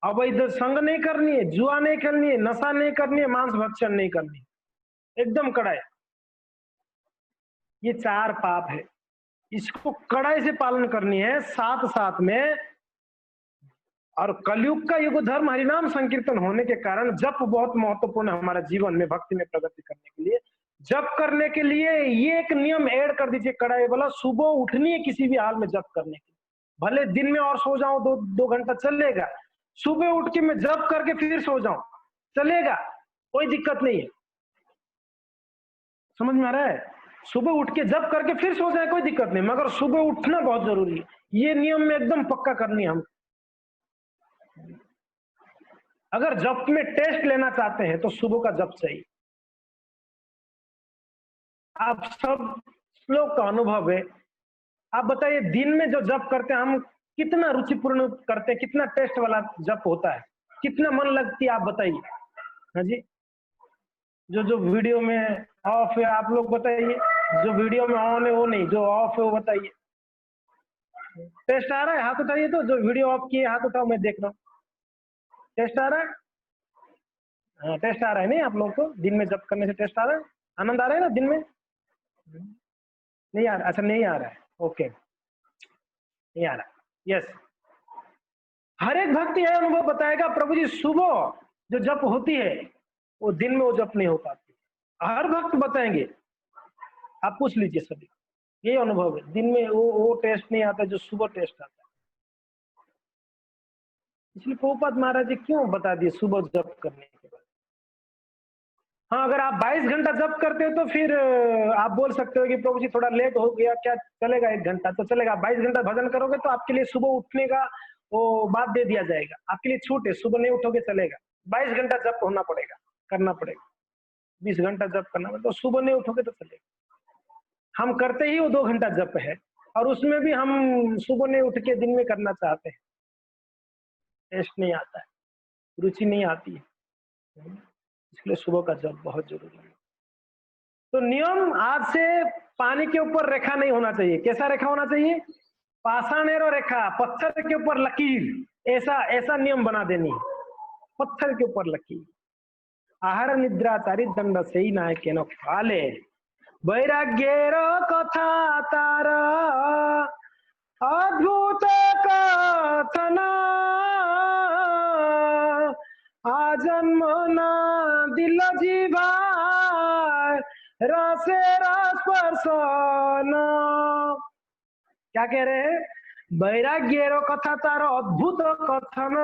अवैध संग नहीं करनी है, जुआ नहीं खेलनी है, नशा नहीं करनी है, मांस भक्षण नहीं करनी है, एकदम कड़ाई। ये 4 पाप है, इसको कड़ाई से पालन करनी है। साथ साथ में, और कलयुग का युग धर्म हरिनाम संकीर्तन होने के कारण जप बहुत महत्वपूर्ण है हमारे जीवन में, भक्ति में प्रगति करने के लिए। जप करने के लिए ये एक नियम ऐड कर दीजिए कड़ाई वाला, सुबह उठनी है किसी भी हाल में जप करने के लिए, भले दिन में और सो जाऊं 2 घंटा चलेगा, सुबह उठ के मैं जप करके फिर सो जाऊं चलेगा, कोई दिक्कत नहीं है। समझ में आ रहा है? सुबह उठ के जप करके फिर सो जाए कोई दिक्कत नहीं, मगर सुबह उठना बहुत जरूरी है, ये नियम में एकदम पक्का करनी है हम। अगर जप में टेस्ट लेना चाहते हैं तो सुबह का जप चाहिए। आप सब लोग का अनुभव है, आप बताइए दिन में जो जप करते हैं हम कितना रुचिपूर्ण करते हैं, कितना टेस्ट वाला जप होता है, कितना मन लगती है, आप बताइए। हाँ जी, जो वीडियो में ऑफ है आप लोग बताइए, जो वीडियो में ऑन है वो नहीं, जो ऑफ है वो बताइए। टेस्ट आ रहा है? हाथ उठाइए, तो जो वीडियो ऑफ किए हाथ उठाओ, मैं देख रहा हूँ। टेस्ट आ रहा है? हाँ टेस्ट आ रहा है, नहीं आप लोग को दिन में जप करने से टेस्ट आ रहा है, आनंद आ रहा है ना दिन में? नहीं आ रहा? अच्छा नहीं आ रहा है, ओके, नहीं आ रहा, यस। हर एक भक्त यह अनुभव बताएगा, प्रभु जी सुबह जो जप होती है वो दिन में वो जप नहीं हो पाती, हर भक्त बताएंगे, आप पूछ लीजिए सभी, यही अनुभव है, दिन में वो टेस्ट नहीं आता जो सुबह टेस्ट आता है। इसलिए प्रभुपाद महाराज जी क्यों बता दिए सुबह जप करने के बाद। हाँ, अगर आप 22 घंटा जप करते हो तो फिर आप बोल सकते हो कि प्रभु जी थोड़ा लेट हो गया, क्या चलेगा, 1 घंटा तो चलेगा, 22 घंटा भजन करोगे तो आपके लिए सुबह उठने का वो बात दे दिया जाएगा, आपके लिए छूट है, सुबह नहीं उठोगे चलेगा, 22 घंटा जप होना पड़ेगा, करना पड़ेगा, 20 घंटा जप करना पड़ेगा, तो सुबह नहीं उठोगे तो चलेगा। हम करते ही वो 2 घंटा जप है, और उसमें भी हम सुबह नहीं उठ के दिन में करना चाहते हैं, टेस्ट नहीं आता है, रुचि नहीं आती है, इसलिए सुबह का जप बहुत जरूरी है। तो नियम, आज से पानी के ऊपर रेखा नहीं होना चाहिए, कैसा रेखा होना चाहिए? पाषाणेरो रेखा, पत्थर के ऊपर लकीर, ऐसा ऐसा नियम बना देनी है, पत्थर के ऊपर लकीर। आहार निद्रा चारि दंड सेई नायके न काले, वैराग्येर कथा तार अद्भुत कथन, आजन्म ना दिल जीवा रसे रस स्पर्शन। क्या कह रहे हैं? वैराग्येरो कथा तारो अद्भुत कथन।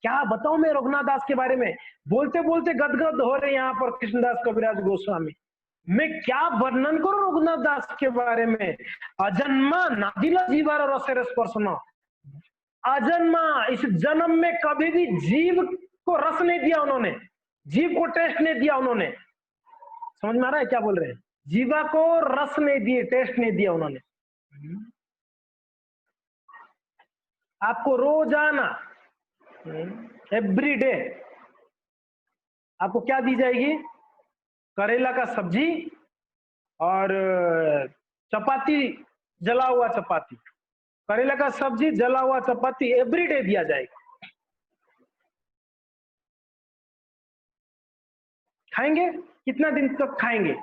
क्या बताऊं मैं रघुनाथ दास के बारे में, बोलते बोलते गदगद हो रहे यहाँ पर कृष्णदास कविराज गोस्वामी, मैं क्या वर्णन करूं रघुनाथ दास के बारे में। अजन्मा नादिल जीवार रसेर स्पर्शन, अजन्मा, इस जन्म में कभी भी जीव को रस नहीं दिया उन्होंने, जीव को टेस्ट नहीं दिया उन्होंने। समझ में आ रहा है क्या बोल रहे हैं? जीवा को रस नहीं दिए, टेस्ट नहीं दिया उन्होंने। आपको रोजाना एवरी डे आपको क्या दी जाएगी? करेला का सब्जी और चपाती, जला हुआ चपाती, करेला का सब्जी, जला हुआ चपाती एवरीडे दिया जाएगा। खाएंगे? कितना दिन तक खाएंगे?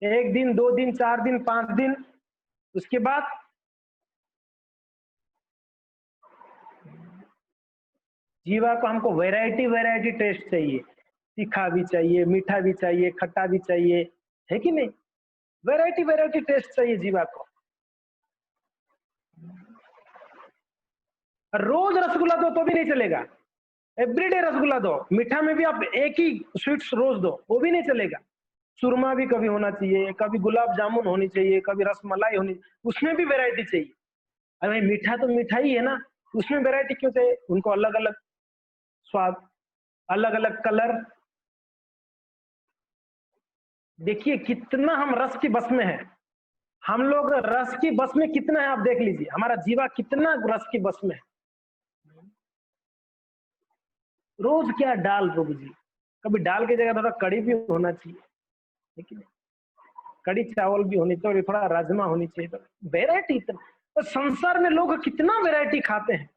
1 दिन, 2 दिन, 4 दिन, 5 दिन, उसके बाद जीवा को हमको वैरायटी टेस्ट चाहिए, तीखा भी चाहिए, मीठा भी चाहिए, खट्टा भी चाहिए, है कि नहीं? वैरायटी टेस्ट चाहिए जीवा को। रोज रसगुल्ला दो तो भी नहीं चलेगा, एवरीडे रसगुल्ला दो, मीठा में भी आप एक ही स्वीट्स रोज दो, वो भी नहीं चलेगा। सुरमा भी कभी होना चाहिए, कभी गुलाब जामुन होनी चाहिए, कभी रसमलाई होनी, उसमें भी वैरायटी चाहिए। अरे मीठा तो मीठा ही है ना, उसमें वैरायटी क्यों चाहिए? उनको अलग अलग स्वाद, अलग अलग कलर। देखिए कितना हम रस की बस में है, हम लोग रस की बस में कितना है आप देख लीजिए, हमारा जीवा कितना रस की बस में है। रोज क्या डाल प्रभु जी, कभी डाल की जगह थोड़ा कड़ी भी होना चाहिए, लेकिन कड़ी चावल भी होनी चाहिए, थोड़ा राजमा होनी चाहिए, तो वेरायटी इतना। तो संसार में लोग कितना वेरायटी खाते हैं,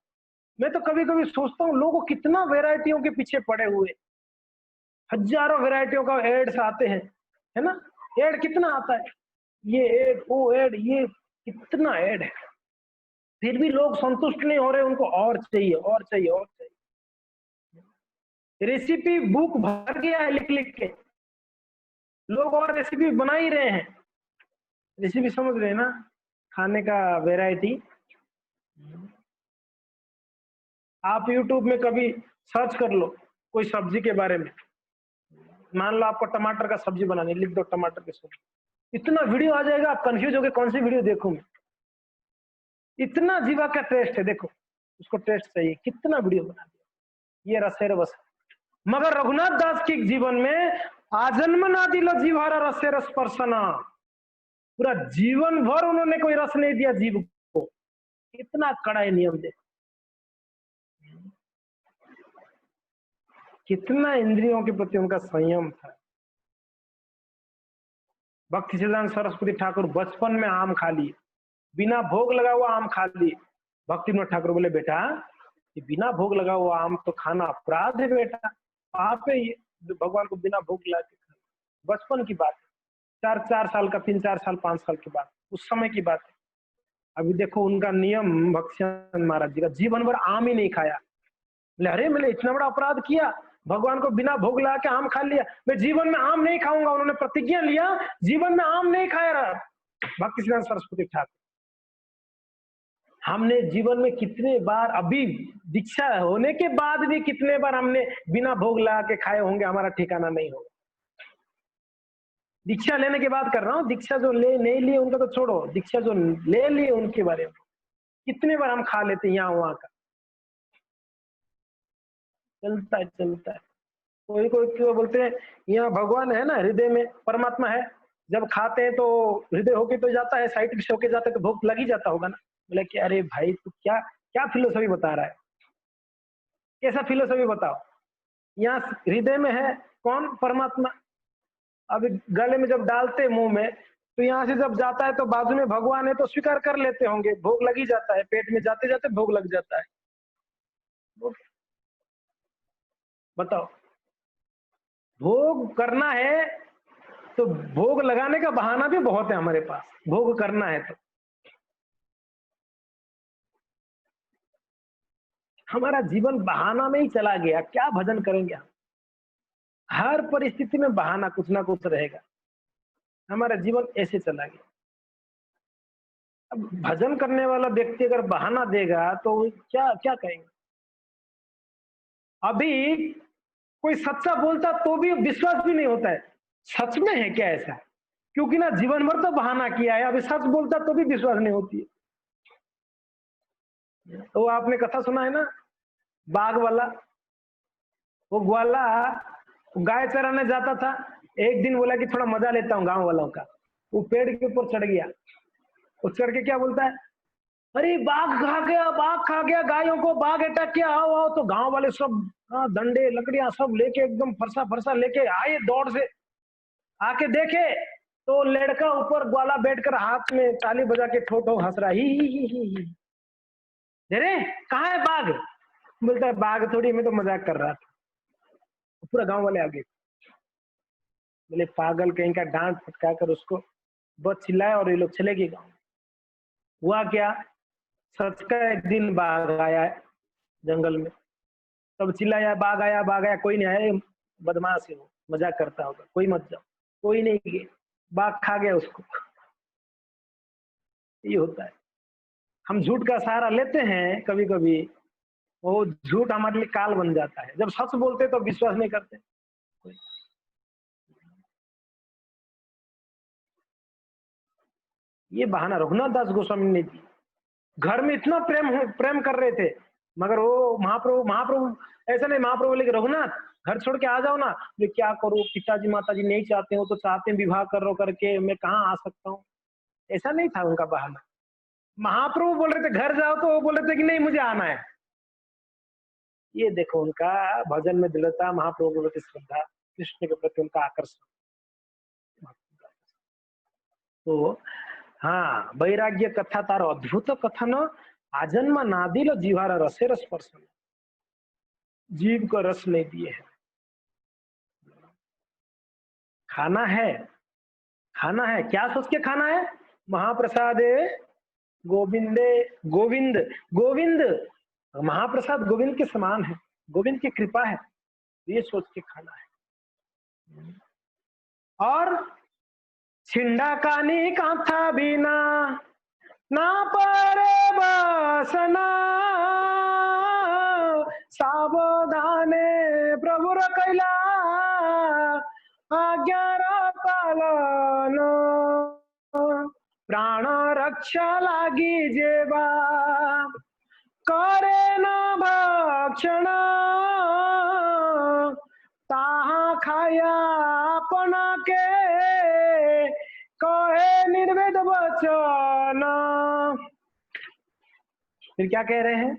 मैं तो कभी कभी सोचता हूँ लोग कितना वेरायटियों के पीछे पड़े हुए, हजारों वेरायटियों का एड्स आते हैं, है ना? एड कितना आता है, ये एड, वो एड, ये कितना एड है, फिर भी लोग संतुष्ट नहीं हो रहे, उनको और चाहिए, और चाहिए, और चाहिए। रेसिपी बुक भर गया है लिख लिख के, लोग और रेसिपी बना ही रहे हैं। रेसिपी समझ रहे हैं ना, खाने का वैरायटी। आप YouTube में कभी सर्च कर लो कोई सब्जी के बारे में, मान लो आपको टमाटर का सब्जी बनानी, लिख दो टमाटर की सब्जी, इतना वीडियो आ जाएगा, आप कंफ्यूज हो गए कौन सी वीडियो देखूं मैं। इतना जीवा का टेस्ट है, देखो उसको टेस्ट चाहिए, कितना वीडियो बना दिया, ये रसेर बस। मगर रघुनाथ दास के जीवन में आजन्म ना दिलो जीवारा रसेर स्पर्शना, पूरा जीवन भर उन्होंने कोई रस नहीं दिया जीव को, कितना कड़ा है नियम दे, कितना इंद्रियों के प्रति उनका संयम था। भक्ति सिद्धांत सरस्वती ठाकुर बचपन में आम खा लिए, बिना भोग लगा हुआ आम खा लिए। भक्ति विनोद ठाकुर बोले बेटा ये बिना भोग लगा हुआ आम तो खाना अपराध है बेटा, आप भगवान को बिना भोग लगा के खाना। बचपन की बात है, 4 साल का, 3-4 साल 5 साल की बात, उस समय की बात है। अभी देखो उनका नियम, भक्ति महाराज जी का जीवन भर आम ही नहीं खाया। अरे मैंने इतना बड़ा अपराध किया, भगवान को बिना भोग लगा के आम खा लिया, मैं जीवन में आम नहीं खाऊंगा। उन्होंने प्रतिज्ञा लिया, जीवन में आम नहीं खाया रहा। भक्ति सिद्धांत सरस्वती ठाकुर, हमने जीवन में कितने बार, अभी दीक्षा होने के बाद भी कितने बार हमने बिना भोग लगा के खाए होंगे, हमारा ठिकाना नहीं होगा। दीक्षा लेने के बाद कर रहा हूँ, दीक्षा जो ले नहीं लिए उनका तो छोड़ो, दीक्षा जो ले लिए उनके बारे में कितने बार हम खा लेते यहाँ वहां का। चलता है चलता है। कोई कोई क्यों बोलते हैं यहाँ भगवान है ना, हृदय में परमात्मा है, जब खाते हैं तो हृदय होके तो जाता है, साइड से होके जाता है तो भोग लग ही जाता होगा ना। बोले कि अरे भाई तू क्या क्या फिलोसफी बता रहा है, कैसा फिलोसफी बताओ। यहाँ हृदय में है कौन? परमात्मा। अभी गले में जब डालते मुंह में, तो यहाँ से जब जाता है तो बाजू में भगवान है, तो स्वीकार कर लेते होंगे, भोग लग ही जाता है, पेट में जाते जाते भोग लग जाता है। बताओ, भोग करना है तो भोग लगाने का बहाना भी बहुत है हमारे पास, भोग करना है तो। हमारा जीवन बहाना में ही चला गया, क्या भजन करेंगे हम? हर परिस्थिति में बहाना कुछ ना कुछ रहेगा, हमारा जीवन ऐसे चला गया। अब भजन करने वाला व्यक्ति अगर बहाना देगा तो क्या क्या कहेंगे? अभी कोई सच्चा बोलता तो भी विश्वास भी नहीं होता है, सच में है क्या ऐसा? क्योंकि ना जीवन भर तो बहाना किया है, अभी सच बोलता तो भी विश्वास नहीं होती है। तो आपने कथा सुना है ना, बाघ वाला, वो ग्वाला गाय चराने जाता था, एक दिन बोला कि थोड़ा मजा लेता हूँ गांव वालों का, वो पेड़ के ऊपर चढ़ गया। वो चढ़ के क्या बोलता है, अरे बाघ खा गया, बाघ खा गया गायों को, बाघ अटैक किया, आओ आओ। तो गांव वाले सब डंडे लकड़ियां सब लेके एकदम फरसा फरसा लेके आए, दौड़ से आके देखे तो लड़का ऊपर ग्वाला बैठकर हाथ में ताली बजा के ठो ठो हंस रहा, ही। अरे कहाँ है बाघ? बोलता है बाघ थोड़ी, मैं तो मजाक कर रहा था। पूरा गांव वाले आगे बोले पागल कहीं का, डांट फटका कर उसको बहुत चिल्लाए और ये लोग चले गए गाँव। हुआ क्या, सच का एक दिन बाघ आया है जंगल में, तब चिल्लाया बाघ आया बाघ आया, कोई नहीं आया, बदमाश है वो, मजाक करता होगा, कोई मत जाओ, कोई नहीं गए, बाघ खा गया उसको। ये होता है, हम झूठ का सहारा लेते हैं कभी कभी, वो झूठ हमारे लिए काल बन जाता है, जब सच बोलते तो विश्वास नहीं करते। ये बहाना रघुनाथ दास गोस्वामी ने दी, घर में इतना प्रेम कर रहे थे, मगर वो महाप्रभु ऐसा नहीं, महाप्रभु बोले रघुनाथ घर छोड़ के आ जाओ ना, मैं क्या करूं, पिताजी माताजी नहीं चाहते हो, तो चाहते हैं विवाह करो करके, मैं कहाँ आ सकता हूँ, ऐसा नहीं था उनका बहाना। महाप्रभु बोल रहे थे घर जाओ, तो वो बोल रहे थे कि नहीं मुझे आना है। ये देखो उनका भजन में दृढ़ता, महाप्रभु के प्रति श्रद्धा, कृष्ण के प्रति उनका आकर्षण। तो हाँ, वैराग्य कथा तार अद्भुत कथन, आजन्म नादिल जीवार रसे रस स्पर्शन, जीव को रस नहीं दिए है। खाना है, खाना है, क्या सोच के खाना है, महाप्रसाद गोविंदे, गोविंद गोविंद, महाप्रसाद गोविंद के समान है, गोविंद की कृपा है, ये सोच के खाना है। और छिंडा कानी कांथा बिना ना परे बसना, सावधाने प्रभु कैला आज्ञार पालन, प्राण रक्षा लागी जेबा करे न भक्षण, ताहा खाया अपना के कहे निर्वेद वचन। फिर क्या कह रहे हैं,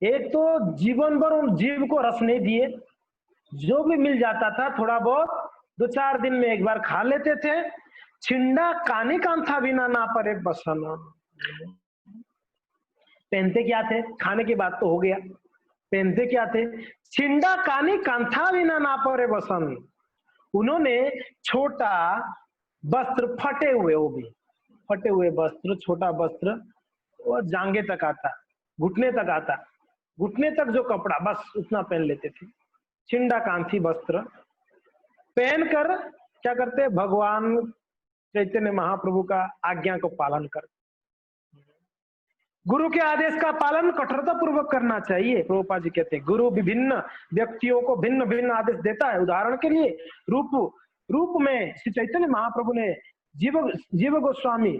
एक तो जीवन भर उन जीव को रस नहीं दिए, जो भी मिल जाता था थोड़ा बहुत 2-4 दिन में एक बार खा लेते थे। छिंडा कानी कांथा बिना ना परे बसन, पहनते क्या थे, खाने की बात तो हो गया, पहनते क्या थे, छिंडा कानी कांथा बिना ना परे बसन, उन्होंने छोटा वस्त्र, फटे हुए, वो भी फटे हुए वस्त्र, छोटा वस्त्र, वो जांगे तक आता, घुटने तक आता, घुटने तक जो कपड़ा बस उतना पहन लेते थे, छिंडा कांथी वस्त्र पहनकर क्या करते, भगवान चैतन्य महाप्रभु का आज्ञा को पालन कर, गुरु के आदेश का पालन कठोरता पूर्वक करना चाहिए। प्रभुपाद जी कहते हैं गुरु विभिन्न व्यक्तियों को भिन्न भिन्न आदेश देता है, उदाहरण के लिए रूप में श्री चैतन्य महाप्रभु ने जीव गोस्वामी,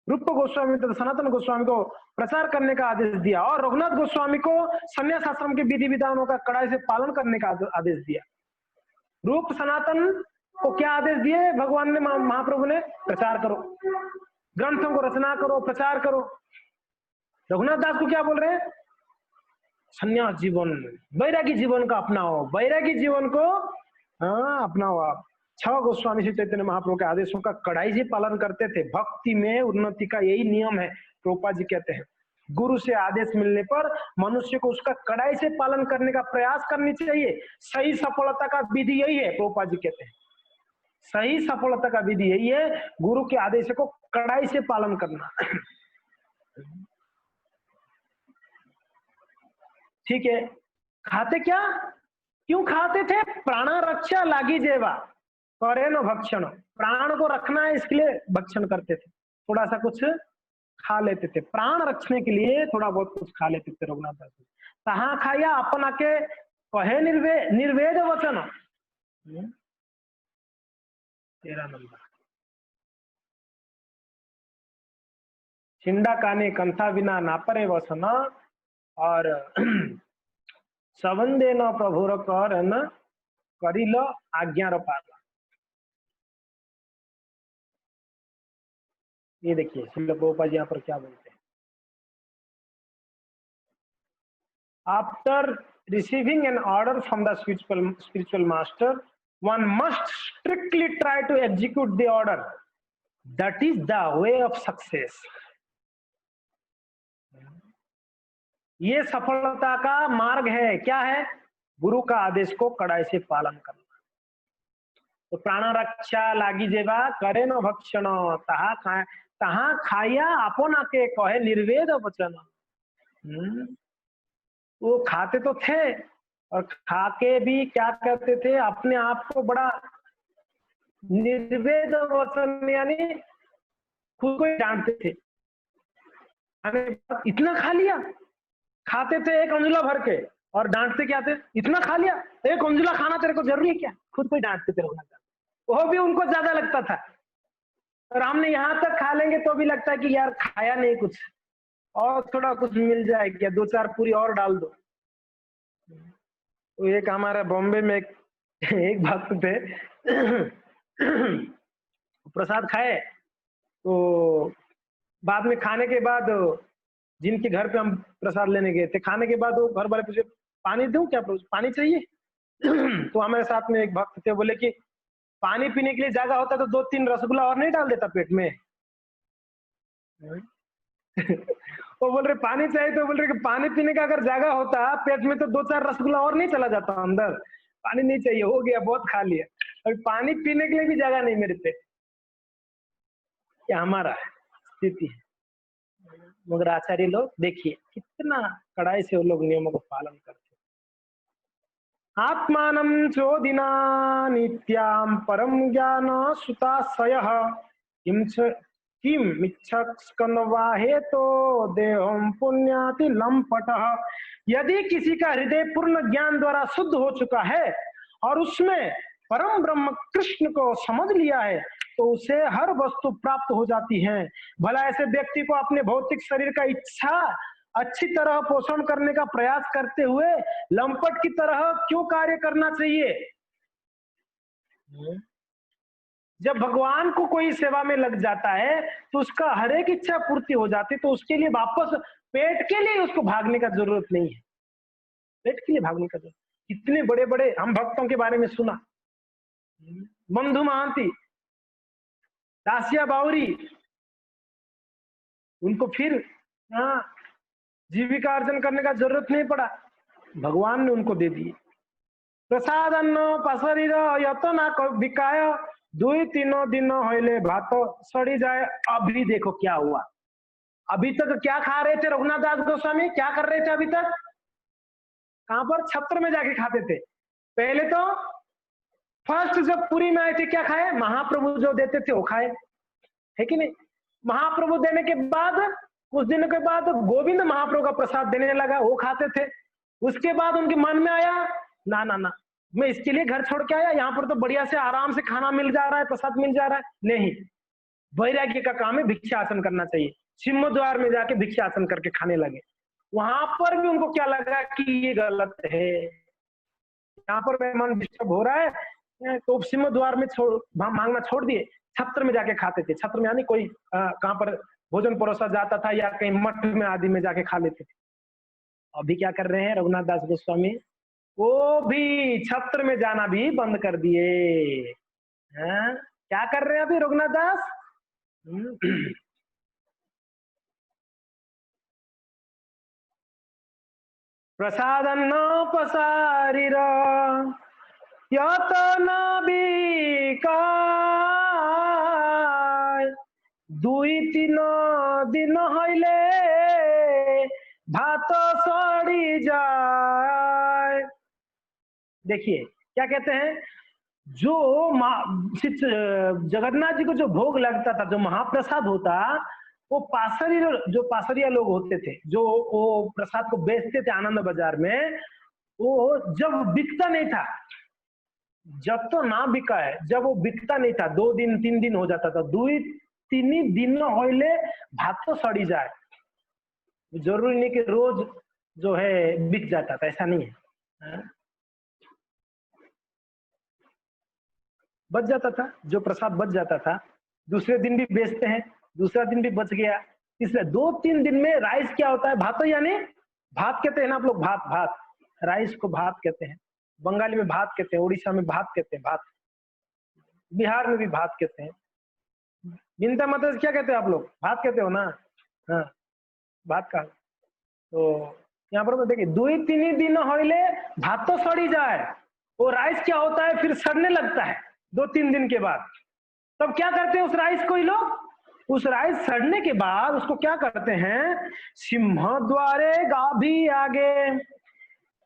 रूप गोस्वामी तथा सनातन गोस्वामी को प्रचार करने का आदेश दिया, और रघुनाथ गोस्वामी को संन्यास आश्रम के विधि विधानों का कड़ाई से पालन करने का आदेश दिया। रूप सनातन को क्या आदेश दिए भगवान ने, महाप्रभु ने, प्रचार करो, ग्रंथों को रचना करो, प्रचार करो। रघुनाथ दास को क्या बोल रहे हैं, संन्यास जीवन, वैरागी जीवन का अपनाओ, वैरागी जीवन को अपनाओ आप। 6 गोस्वामी श्री चैतन्य महाप्रभु के आदेशों का कड़ाई से पालन करते थे। भक्ति में उन्नति का यही नियम है। प्रभुपाद जी कहते हैं गुरु से आदेश मिलने पर मनुष्य को उसका कड़ाई से पालन करने का प्रयास करनी चाहिए। सही सफलता का विधि यही है, प्रभुपाद जी कहते हैं सही सफलता का विधि यही है, गुरु के आदेश को कड़ाई से पालन करना। ठीक है, खाते क्या, क्यों खाते थे, प्राण रक्षा लागी जेवा करे न भक्षण, प्राण को रखना है इसके लिए भक्षण करते थे, थोड़ा सा कुछ खा लेते थे, प्राण रखने के लिए थोड़ा बहुत कुछ खा लेते थे। रघुनाथ दास कहाँ खाया अपन आके कहे निर्वेद वचन। 13 नंबर, छिंडा काने कंथा बिना नापरे वसन, और संबंधे न प्रभुर कर न करिल आज्ञार पालन। ये देखिए श्रील प्रभुपाद जी यहाँ पर क्या बोलते हैं, after receiving an order from the spiritual master, one must strictly try to execute the order. That is the way of success. ये सफलता का मार्ग है। क्या है? गुरु का आदेश को कड़ाई से पालन करना। तो प्राण रक्षा लागी जेबा करे न भक्षण तहा खाया अपना के कहे निर्वेद वचन। वो खाते तो थे और खाके भी क्या करते थे, अपने आप को बड़ा निर्वेद वचन यानी खुद को डांटते थे। इतना खा लिया, खाते थे एक अंजुला भर के और डांटते क्या थे, इतना खा लिया, एक अंजुला खाना तेरे को जरूरी है क्या? खुद को ही डांटते थे। वो भी उनको ज्यादा लगता था। और हमने यहाँ तक खा लेंगे तो भी लगता है कि यार खाया नहीं कुछ, और थोड़ा कुछ मिल जाए क्या, 2-4 पूरी और डाल दो। तो एक हमारे बॉम्बे में एक भक्त थे प्रसाद खाए तो बाद में खाने के बाद जिनके घर पे हम प्रसाद लेने गए थे, खाने के बाद वो घर वाले पूछे पानी दूं क्या, पानी चाहिए? तो हमारे साथ में एक भक्त थे, बोले कि पानी पीने के लिए जगह होता तो 2-3 रसगुल्ला और नहीं डाल देता पेट में। वो बोल रहे पानी चाहिए, तो बोल रहे कि पानी पीने का अगर जगह होता पेट में तो 2-4 रसगुल्ला और नहीं चला जाता अंदर। पानी नहीं चाहिए, हो गया, बहुत खा लिया, और पानी पीने के लिए भी जगह नहीं मेरे पेट। क्या हमारा स्थिति है। मगर आचार्य लोग देखिए कितना कड़ाई से वो लोग नियमों को पालन करते। आत्मानं चोदिना नित्यां परम ज्ञान सुताशयः किम इच्छन्वाहे तो देहम पुण्याति लंपटः। यदि किसी का हृदय पूर्ण ज्ञान द्वारा शुद्ध हो चुका है और उसमें परम ब्रह्म कृष्ण को समझ लिया है तो उसे हर वस्तु प्राप्त हो जाती है। भला ऐसे व्यक्ति को अपने भौतिक शरीर का इच्छा अच्छी तरह पोषण करने का प्रयास करते हुए लंपट की तरह क्यों कार्य करना चाहिए? जब भगवान को कोई सेवा में लग जाता है तो उसका हर एक इच्छा पूर्ति हो जाती, तो उसके लिए वापस पेट के लिए उसको भागने का जरूरत नहीं है। पेट के लिए भागने का जरूरत, कितने बड़े बड़े हम भक्तों के बारे में सुना, बंधु महांती, दासिया बावरी, उनको फिर जीविका अर्जन करने का जरूरत नहीं पड़ा, भगवान ने उनको दे दिए। प्रसाद अन्न पसरी यतना बिकाय 2-3 दिन होले भात सड़ी जाए। अभी देखो क्या हुआ। अभी तक क्या खा रहे थे रघुनाथ दास गोस्वामी, क्या कर रहे थे अभी तक? कहां पर? छत्र में जाके खाते थे। पहले तो फर्स्ट जब पुरी में आए थे क्या खाए? महाप्रभु जो देते थे वो खाए, है कि नहीं? महाप्रभु देने के बाद कुछ दिनों के बाद गोविंद महाप्रभु का प्रसाद देने लगा, वो खाते थे। उसके बाद उनके मन में आया ना ना ना, मैं इसके लिए घर छोड़ के आया, यहाँ पर तो बढ़िया से आराम से खाना मिल जा रहा है, प्रसाद मिल जा रहा है। नहीं, वैराग्य का काम है, भिक्षा आसन करना चाहिए। सिंह द्वार में जाके भिक्षा आसन करके खाने लगे। वहां पर भी उनको क्या लगा कि ये गलत है, यहाँ पर मेरा मन डिस्टर्ब हो रहा है, तो सिंह द्वार में मांगना छोड़ दिए, छत्र में जाके खाते थे। छत्र में यानी कोई कहाँ पर भोजन परोसा जाता था या कहीं मठ में आदि में जाके खा लेते थे। अभी क्या कर रहे हैं रघुनाथ दास गोस्वामी? वो भी छत्र में जाना भी बंद कर दिए। क्या कर रहे हैं अभी रघुनाथ दास? प्रसादन्न पसारिर यतना बिकाय 2-3 दिन हईले भात सड़ी जाए। देखिए क्या कहते हैं, जो जगन्नाथ जी को जो भोग लगता था, जो महाप्रसाद होता, वो पासरिया लोग होते थे जो वो प्रसाद को बेचते थे आनंद बाजार में, वो जब बिकता नहीं था, जब तो ना बिका है, जब वो बिकता नहीं था, 2 दिन 3 दिन हो जाता था, 2-3 दिन होइले भात तो सड़ी जाए। जरूरी नहीं कि रोज जो है बिक जाता था, ऐसा नहीं है, बच जाता था। जो प्रसाद बच जाता था दूसरे दिन भी बेचते हैं, दूसरा दिन भी बच गया, इसलिए 2-3 दिन में राइस क्या होता है, भात, यानी भात कहते हैं ना आप लोग, भात, राइस को भात कहते हैं। बंगाली में भात कहते हैं, उड़ीसा में भात कहते हैं, भात, बिहार में भी भात कहते हैं। बिनता मतलब क्या कहते हैं आप लोग? भात कहते हो ना? हाँ, भात का। तो यहाँ पर देखिए, 2-3 दिन होइले भात तो सड़ी जाए, वो राइस क्या होता है फिर सड़ने लगता है 2-3 दिन के बाद। तब क्या करते हैं उस राइस को, ये लोग उस राइस सड़ने के बाद उसको क्या करते हैं, सिंह द्वारे गाभी आगे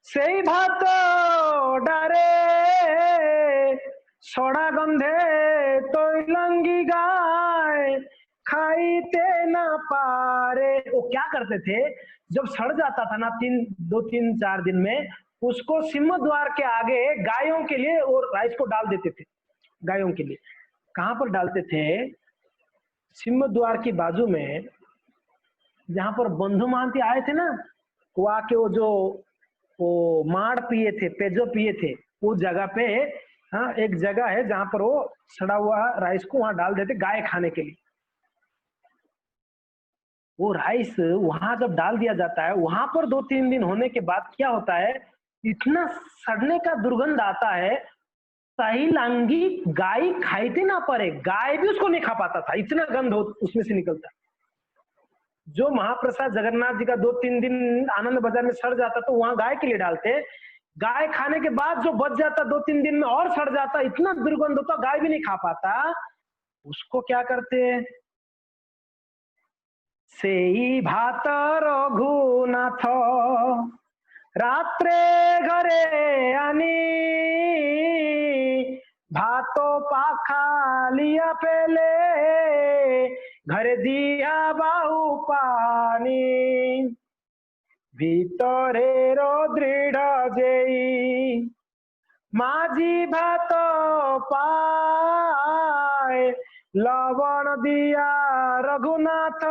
সেই ভাত ডারে सड़ा गंधे तैलंगी गाय खाईते ना पारे। वो क्या करते थे, जब सड़ जाता था ना 2-3-4 दिन में, उसको सिंह द्वार के आगे गायों के लिए और राइस को डाल देते थे। गायों के लिए कहां पर डालते थे? सिंह द्वार की बाजू में, जहां पर बंधु महांती आए थे ना, वो आके वो माड़ पिए थे, पेजो पिए थे, वो जगह पे, हाँ, एक जगह है जहां पर वो सड़ा हुआ राइस को वहां डाल देते गाय खाने के लिए। वो राइस वहां जब डाल दिया जाता है, वहां पर 2-3 दिन होने के बाद क्या होता है, इतना सड़ने का दुर्गंध आता है, सही लांगी गाय खाईते ना पड़े, गाय भी उसको नहीं खा पाता था, इतना गंध उसमें से निकलता। जो महाप्रसाद जगन्नाथ जी का 2-3 दिन आनंद बाजार में सड़ जाता तो वहां गाय के लिए डालते, गाय खाने के बाद जो बच जाता 2-3 दिन में और सड़ जाता, इतना दुर्गंध होता, गाय भी नहीं खा पाता, उसको क्या करते, सेई भात रघुनाथ रात्रे घरे आनी भातो पाखा लिया पेले घरे दिया बाहु पानी ভিতরের দৃঢ় যেই মাঝি ভাত পায় লবণ দিয়া रघुनाथ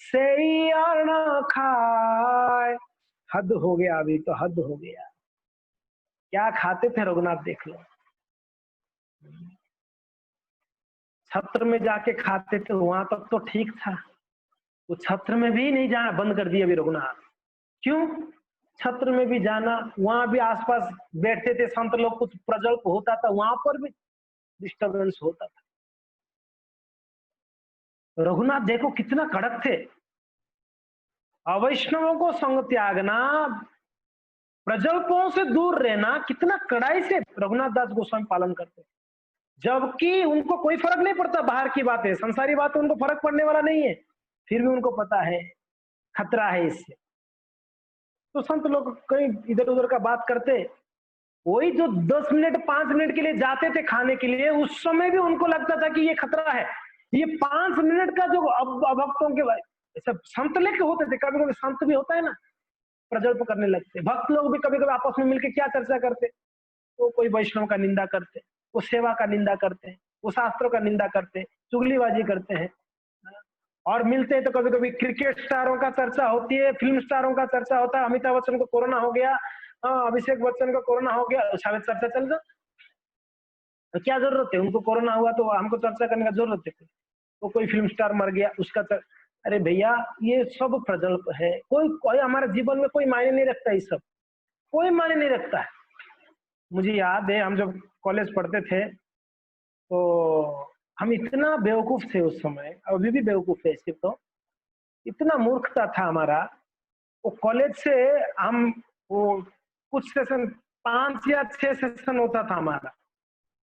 সেই অন্ন खाए। हद हो गया, अभी तो हद हो गया। क्या खाते थे रघुनाथ, देख लो। छत्र में जाके खाते थे, वहां तक तो ठीक था, वो छत्र में भी नहीं जाना बंद कर दिया अभी रघुनाथ। क्यों? छत्र में भी जाना, वहां भी आसपास बैठते थे संत लोग, कुछ प्रजल्प होता था, वहां पर भी डिस्टरबेंस होता था। रघुनाथ देखो कितना कड़क थे, अवैष्णवों को संग त्यागना, प्रजल्पों से दूर रहना, कितना कड़ाई से रघुनाथ दास गोस्वामी पालन करते, जबकि उनको कोई फर्क नहीं पड़ता, बाहर की बातें, संसारी बातें उनको फर्क पड़ने वाला नहीं है, फिर भी उनको पता है खतरा है इससे। तो संत लोग कहीं इधर उधर का बात करते, वही जो 10 मिनट 5 मिनट के लिए जाते थे खाने के लिए, उस समय भी उनको लगता था कि ये खतरा है, ये 5 मिनट का जो अभक्तों के सब संत लेके होते थे, कभी कभी संत भी होता है ना, प्रजल्प करने लगते, भक्त लोग भी कभी कभी आपस में मिलकर क्या चर्चा करते, तो कोई वैष्णव का निंदा करते, वो सेवा का निंदा करते हैं, वो शास्त्रों का निंदा करते हैं, चुगलीबाजी करते हैं, और मिलते हैं तो कभी कभी क्रिकेट स्टारों का चर्चा होती है, फिल्म स्टारों का चर्चा होता है, अमिताभ बच्चन को कोरोना हो गया, अभिषेक बच्चन को कोरोना हो गया, शायद चर्चा चल जाए, तो क्या जरूरत है, उनको कोरोना हुआ तो हमको चर्चा करने का जरूरत है? तो कोई फिल्म स्टार मर गया उसका अरे भैया ये सब प्रजल्प है, कोई हमारे जीवन में कोई मायने नहीं रखता, ये सब कोई मायने नहीं रखता है। मुझे याद है हम जब कॉलेज पढ़ते थे तो हम इतना बेवकूफ थे उस समय, अभी भी बेवकूफ है सिर्फ, तो इतना मूर्खता था हमारा, वो कॉलेज से हम वो कुछ सेशन 5 या 6 सेशन होता था हमारा,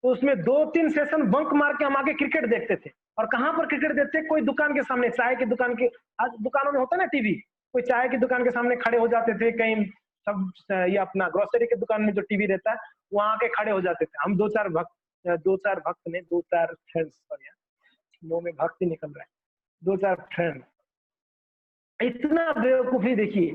तो उसमें 2-3 सेशन बंक मार के हम आके क्रिकेट देखते थे। और कहां पर क्रिकेट देखते, कोई दुकान के सामने, चाय की दुकान के, आज दुकानों में होता है ना टीवी, कोई चाय की दुकान के सामने खड़े हो जाते थे, कहीं सब ये अपना ग्रोसरी की दुकान में जो टीवी रहता है वहां आके खड़े हो जाते थे हम, 2-4 भक्त ने 2-4 फ्रेंड्स, सॉरी मुंह में भक्त ही निकल रहा है, 2-4 फ्रेंड, इतना बेवकूफी देखिए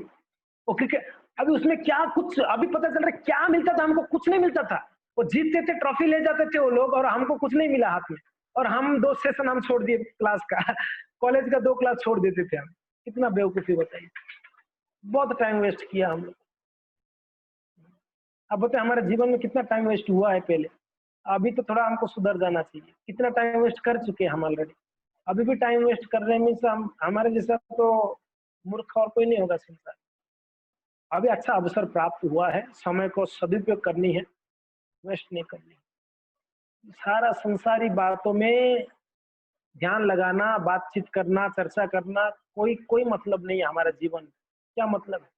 वो क्रिकेट। अभी उसमें क्या कुछ अभी पता चल रहा है क्या मिलता था हमको, कुछ नहीं मिलता था, वो जीतते थे, ट्रॉफी ले जाते थे वो लोग, और हमको कुछ नहीं मिला हाथ में, और हम 2 सेशन हम छोड़ दिए क्लास का, कॉलेज का 2 क्लास छोड़ देते थे हम। कितना बेवकूफी बताइए, बहुत टाइम वेस्ट किया हम लोग। अब बताए हमारे जीवन में कितना टाइम वेस्ट हुआ है पहले, अभी तो थोड़ा हमको सुधर जाना चाहिए, कितना टाइम वेस्ट कर चुके हैं हम ऑलरेडी, अभी भी टाइम वेस्ट कर रहे हैं, मीन्स हम हमारे जैसा तो मूर्ख और कोई नहीं होगा संसार। अभी अच्छा अवसर प्राप्त हुआ है, समय को सदुपयोग करनी है, वेस्ट नहीं करनी। सारा संसारी बातों में ध्यान लगाना, बातचीत करना, चर्चा करना, कोई कोई मतलब नहीं है हमारा जीवन में। क्या मतलब है?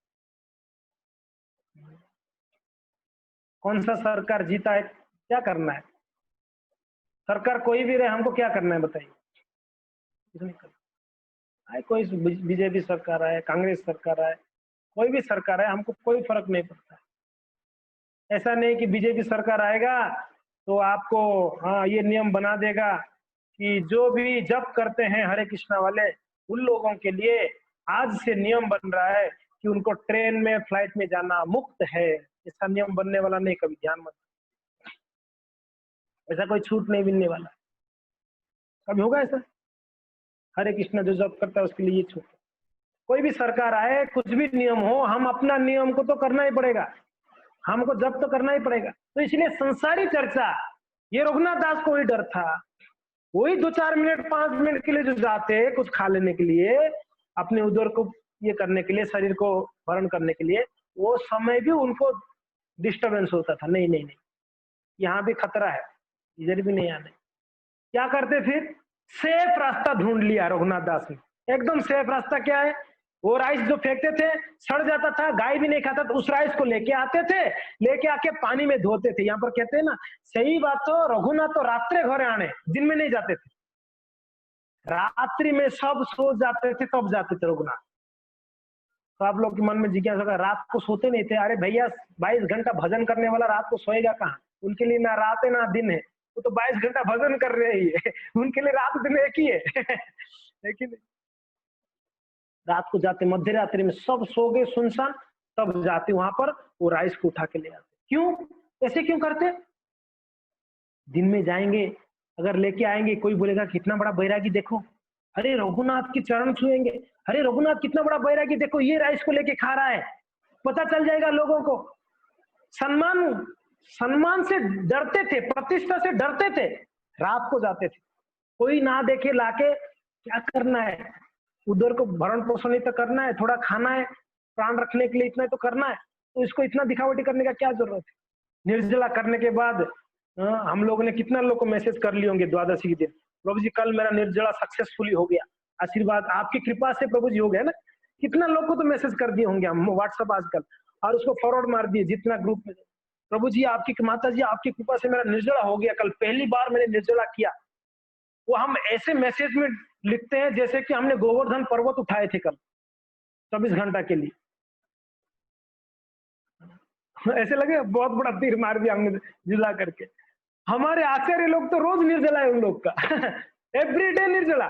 कौन सा सरकार जीता है, क्या करना है? सरकार कोई भी रहे, हमको क्या करना है बताइए? कुछ नहीं करना है। कोई बीजेपी सरकार आए, कांग्रेस सरकार आए, कोई भी सरकार आए, हमको कोई फर्क नहीं पड़ता। ऐसा नहीं कि बीजेपी सरकार आएगा तो आपको हाँ ये नियम बना देगा कि जो भी जप करते हैं हरे कृष्णा वाले, उन लोगों के लिए आज से नियम बन रहा है कि उनको ट्रेन में फ्लाइट में जाना मुक्त है। ऐसा नियम बनने वाला नहीं, कभी ध्यान मत। ऐसा कोई छूट नहीं मिलने वाला, कभी होगा ऐसा? हरे कृष्णा जो जप करता है उसके लिए ये छूट। कोई भी सरकार आए, कुछ भी नियम हो, हम अपना नियम को तो करना ही पड़ेगा, हमको जब तो करना ही पड़ेगा। तो इसलिए संसारी चर्चा, ये रघुनाथ दास को ही डर था। वही 2-4 मिनट 5 मिनट के लिए जो जाते कुछ खा लेने के लिए, अपने उदर को ये करने के लिए, शरीर को भरण करने के लिए, वो समय भी उनको डिस्टरबेंस होता था। नहीं नहीं नहीं, यहाँ भी खतरा है, इधर भी नहीं आने। क्या करते फिर? सेफ रास्ता ढूंढ लिया रघुनाथ दास ने। एकदम सेफ रास्ता क्या है? वो राइस जो फेंकते थे सड़ जाता था, गाय भी नहीं खाता, तो उस राइस को लेके आते थे, लेके आके पानी में धोते थे। यहाँ पर कहते हैं ना, सही बात तो रघुनाथ तो रात्रे घरे आने, दिन में नहीं जाते थे। रात्रि में सब सो जाते थे तब जाते थे रघुनाथ। तो आप लोग के मन में जिज्ञासा होगा, रात को सोते नहीं थे? अरे भैया 22 घंटा भजन करने वाला रात को सोएगा कहाँ? उनके लिए ना रात है ना दिन है, वो तो 22 घंटा भजन कर रहे हैं। उनके लिए रात दिन एक ही है। लेकिन रात को जाते, मध्य रात्रि में सब सो गए सुनसान, तब जाते वहां पर, वो राइस को उठा के ले आते। क्यों ऐसे क्यों करते? दिन में जाएंगे, अगर लेके आएंगे, कोई बोलेगा कितना बड़ा बैरागी देखो, अरे रघुनाथ के चरण छुएंगे, अरे रघुनाथ कितना बड़ा बैरागी देखो, ये राइस को लेके खा रहा है, पता चल जाएगा लोगों को। सम्मान सम्मान से डरते थे, प्रतिष्ठा से डरते थे, रात को जाते थे। कोई ना देखे लाके, क्या करना है? उधर को भरण पोषण ही तो करना है, थोड़ा खाना है, प्राण रखने के लिए इतना तो करना है, तो इसको इतना दिखावटी करने का क्या जरूरत है? निर्जला करने के बाद हम लोगों ने कितना लोग को मैसेज कर लिए होंगे द्वादशी के दिन, प्रभु जी कल मेरा निर्जला सक्सेसफुली हो गया, आशीर्वाद आपकी कृपा से प्रभु जी हो गया ना। कितना लोग को तो मैसेज कर दिए होंगे हम व्हाट्सएप आजकल, और उसको फॉरवर्ड मार दिए जितना ग्रुप में, प्रभु जी आपकी माता जी आपकी कृपा से मेरा निर्जला हो गया, कल पहली बार मैंने निर्जला किया। वो हम ऐसे मैसेज में लिखते हैं जैसे कि हमने गोवर्धन पर्वत उठाए थे कल 24 घंटा के लिए। ऐसे लगे बहुत बड़ा तीर मार दिया हमने जिला करके। हमारे आचार्य लोग तो रोज निर्जला है उन लोग का। एवरीडे निर्जला।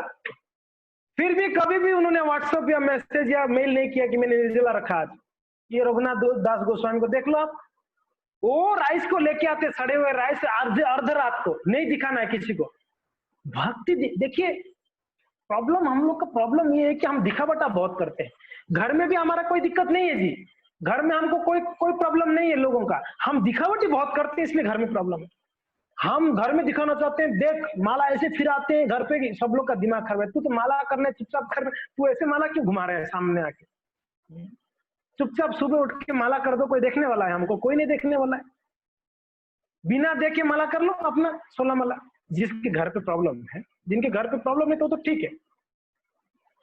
फिर भी कभी भी उन्होंने व्हाट्सएप या मैसेज या मेल नहीं किया कि मैंने निर्जला रखा आज। ये रघुनाथ दास गोस्वामी को देख लो आप, वो राइस को लेके आते, सड़े हुए राइस अर्ध रात को, नहीं दिखाना है किसी को। भक्ति देखिए, प्रॉब्लम हम लोग का प्रॉब्लम ये है कि हम दिखावटा बहुत करते हैं। घर में भी हमारा कोई दिक्कत नहीं है जी, घर में हमको कोई कोई प्रॉब्लम नहीं है लोगों का, हम दिखावटी बहुत करते हैं, इसलिए घर में प्रॉब्लम है। हम घर में दिखाना चाहते हैं, देख माला ऐसे फिराते हैं घर पे, सब लोग का दिमाग खराब है। तू तो माला करने चुपचाप कर, तू ऐसे माला क्यों घुमा रहे हैं सामने आके? चुपचाप सुबह उठ के माला कर दो, कोई देखने वाला है? हमको कोई नहीं देखने वाला है। बिना देखे माला कर लो अपना 16 माला। जिसके घर पे प्रॉब्लम है, जिनके घर पे प्रॉब्लम है तो ठीक है,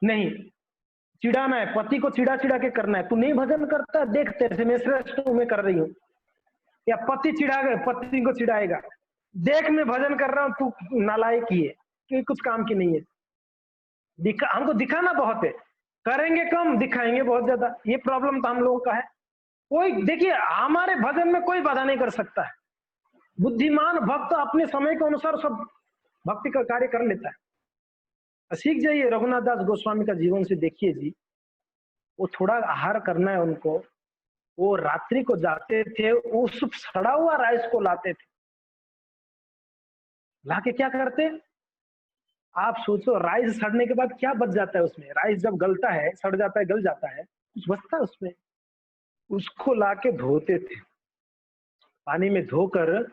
नहीं चिढ़ाना है, पति को चिढ़ा चिढ़ा के करना है। तू नहीं भजन करता, देख तेरे से मैं श्रेष्ठ हूं, मैं कर रही हूँ। या पति चिढ़ा गए, पति को चिढ़ाएगा, देख मैं भजन कर रहा हूं, तू नालायक ही है, कि कुछ काम की नहीं है। हमको दिखाना बहुत है, करेंगे कम, दिखाएंगे बहुत ज्यादा। ये प्रॉब्लम तो हम लोगों का है। कोई देखिए, हमारे भजन में कोई बाधा नहीं कर सकता है। बुद्धिमान भक्त अपने समय के अनुसार सब भक्ति का कार्य कर लेता है। सीख जाइए रघुनाथ दास गोस्वामी का जीवन से, देखिए जी, वो थोड़ा आहार करना है उनको, वो रात्रि को जाते थे, उस सड़ा हुआ राइस को लाते थे, लाके क्या करते? आप सोचो, राइस सड़ने के बाद क्या बच जाता है उसमें? राइस जब गलता है, सड़ जाता है, गल जाता है, कुछ बचता है उसमें? उसको लाके धोते थे, पानी में धोकर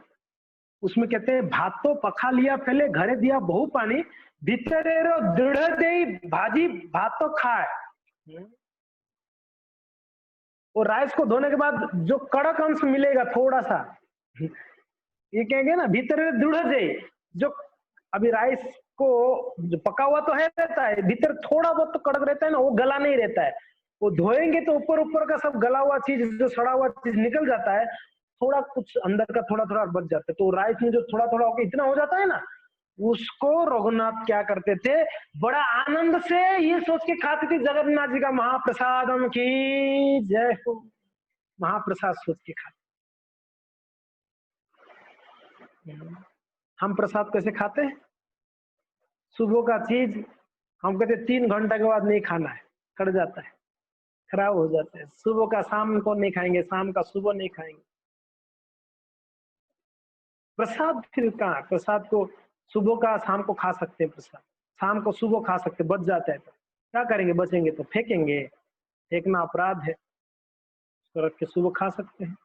उसमें कहते हैं भात तो पखा लिया पहले, घरे दिया बहु पानी, भीतरे रो दृढ़ दे भाजी भात तो खाए। वो राइस को धोने के बाद जो कड़क अंश मिलेगा थोड़ा सा, ये कहेंगे ना भीतर दृढ़ जाए, जो अभी राइस को जो पका हुआ तो है रहता है, भीतर थोड़ा बहुत तो कड़क रहता है ना, वो गला नहीं रहता है। वो धोएंगे तो ऊपर ऊपर का सब गला हुआ चीज, जो सड़ा हुआ चीज निकल जाता है, थोड़ा कुछ अंदर का थोड़ा थोड़ा बच जाता है। तो राइस में जो थोड़ा थोड़ा होकर इतना हो जाता है ना, उसको रघुनाथ क्या करते थे, बड़ा आनंद से ये सोच के खाते थे, जगन्नाथ जी का महाप्रसादम की जय हो, महाप्रसाद सोच के खाते। हम प्रसाद कैसे खाते हैं? सुबह का चीज हम कहते 3 घंटा के बाद नहीं खाना है, कट जाता है, खराब हो जाता है। सुबह का शाम को नहीं खाएंगे, शाम का सुबह नहीं खाएंगे। प्रसाद फिर कहाँ, प्रसाद को सुबह का शाम को खा सकते हैं, प्रसाद शाम को सुबह खा सकते, बच जाता है तो क्या करेंगे, बचेंगे तो फेंकेंगे, फेंकना अपराध है, उसको रख के सुबह खा सकते हैं।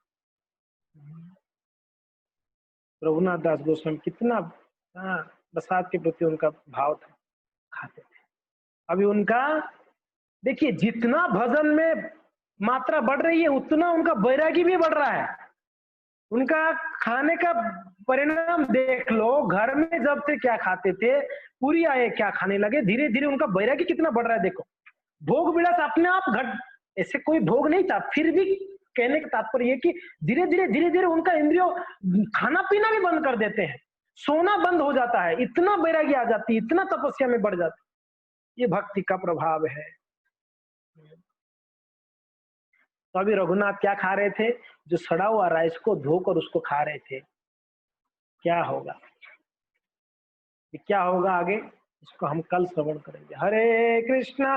रघुनाथ दास गोस्वामी कितना, हाँ, प्रसाद के प्रति उनका भाव था, खाते थे। अभी उनका देखिए, जितना भजन में मात्रा बढ़ रही है, उतना उनका वैरागी भी बढ़ रहा है। उनका खाने का परिणाम देख लो, घर में जब से क्या खाते थे, पूरी आए क्या खाने लगे, धीरे धीरे उनका वैरागी कितना बढ़ रहा है। देखो, भोग विलास अपने आप घट, ऐसे कोई भोग नहीं था, फिर भी कहने का तात्पर्य कि धीरे धीरे उनका इंद्रियों खाना पीना भी बंद कर देते हैं, सोना बंद हो जाता है, इतना वैरागी आ जाती है, इतना तपस्या में बढ़ जाती है। ये भक्ति का प्रभाव है। तो अभी रघुनाथ क्या खा रहे थे, जो सड़ा हुआ राइस को धोकर उसको खा रहे थे। क्या होगा, क्या होगा आगे, इसको हम कल श्रवण करेंगे। हरे कृष्णा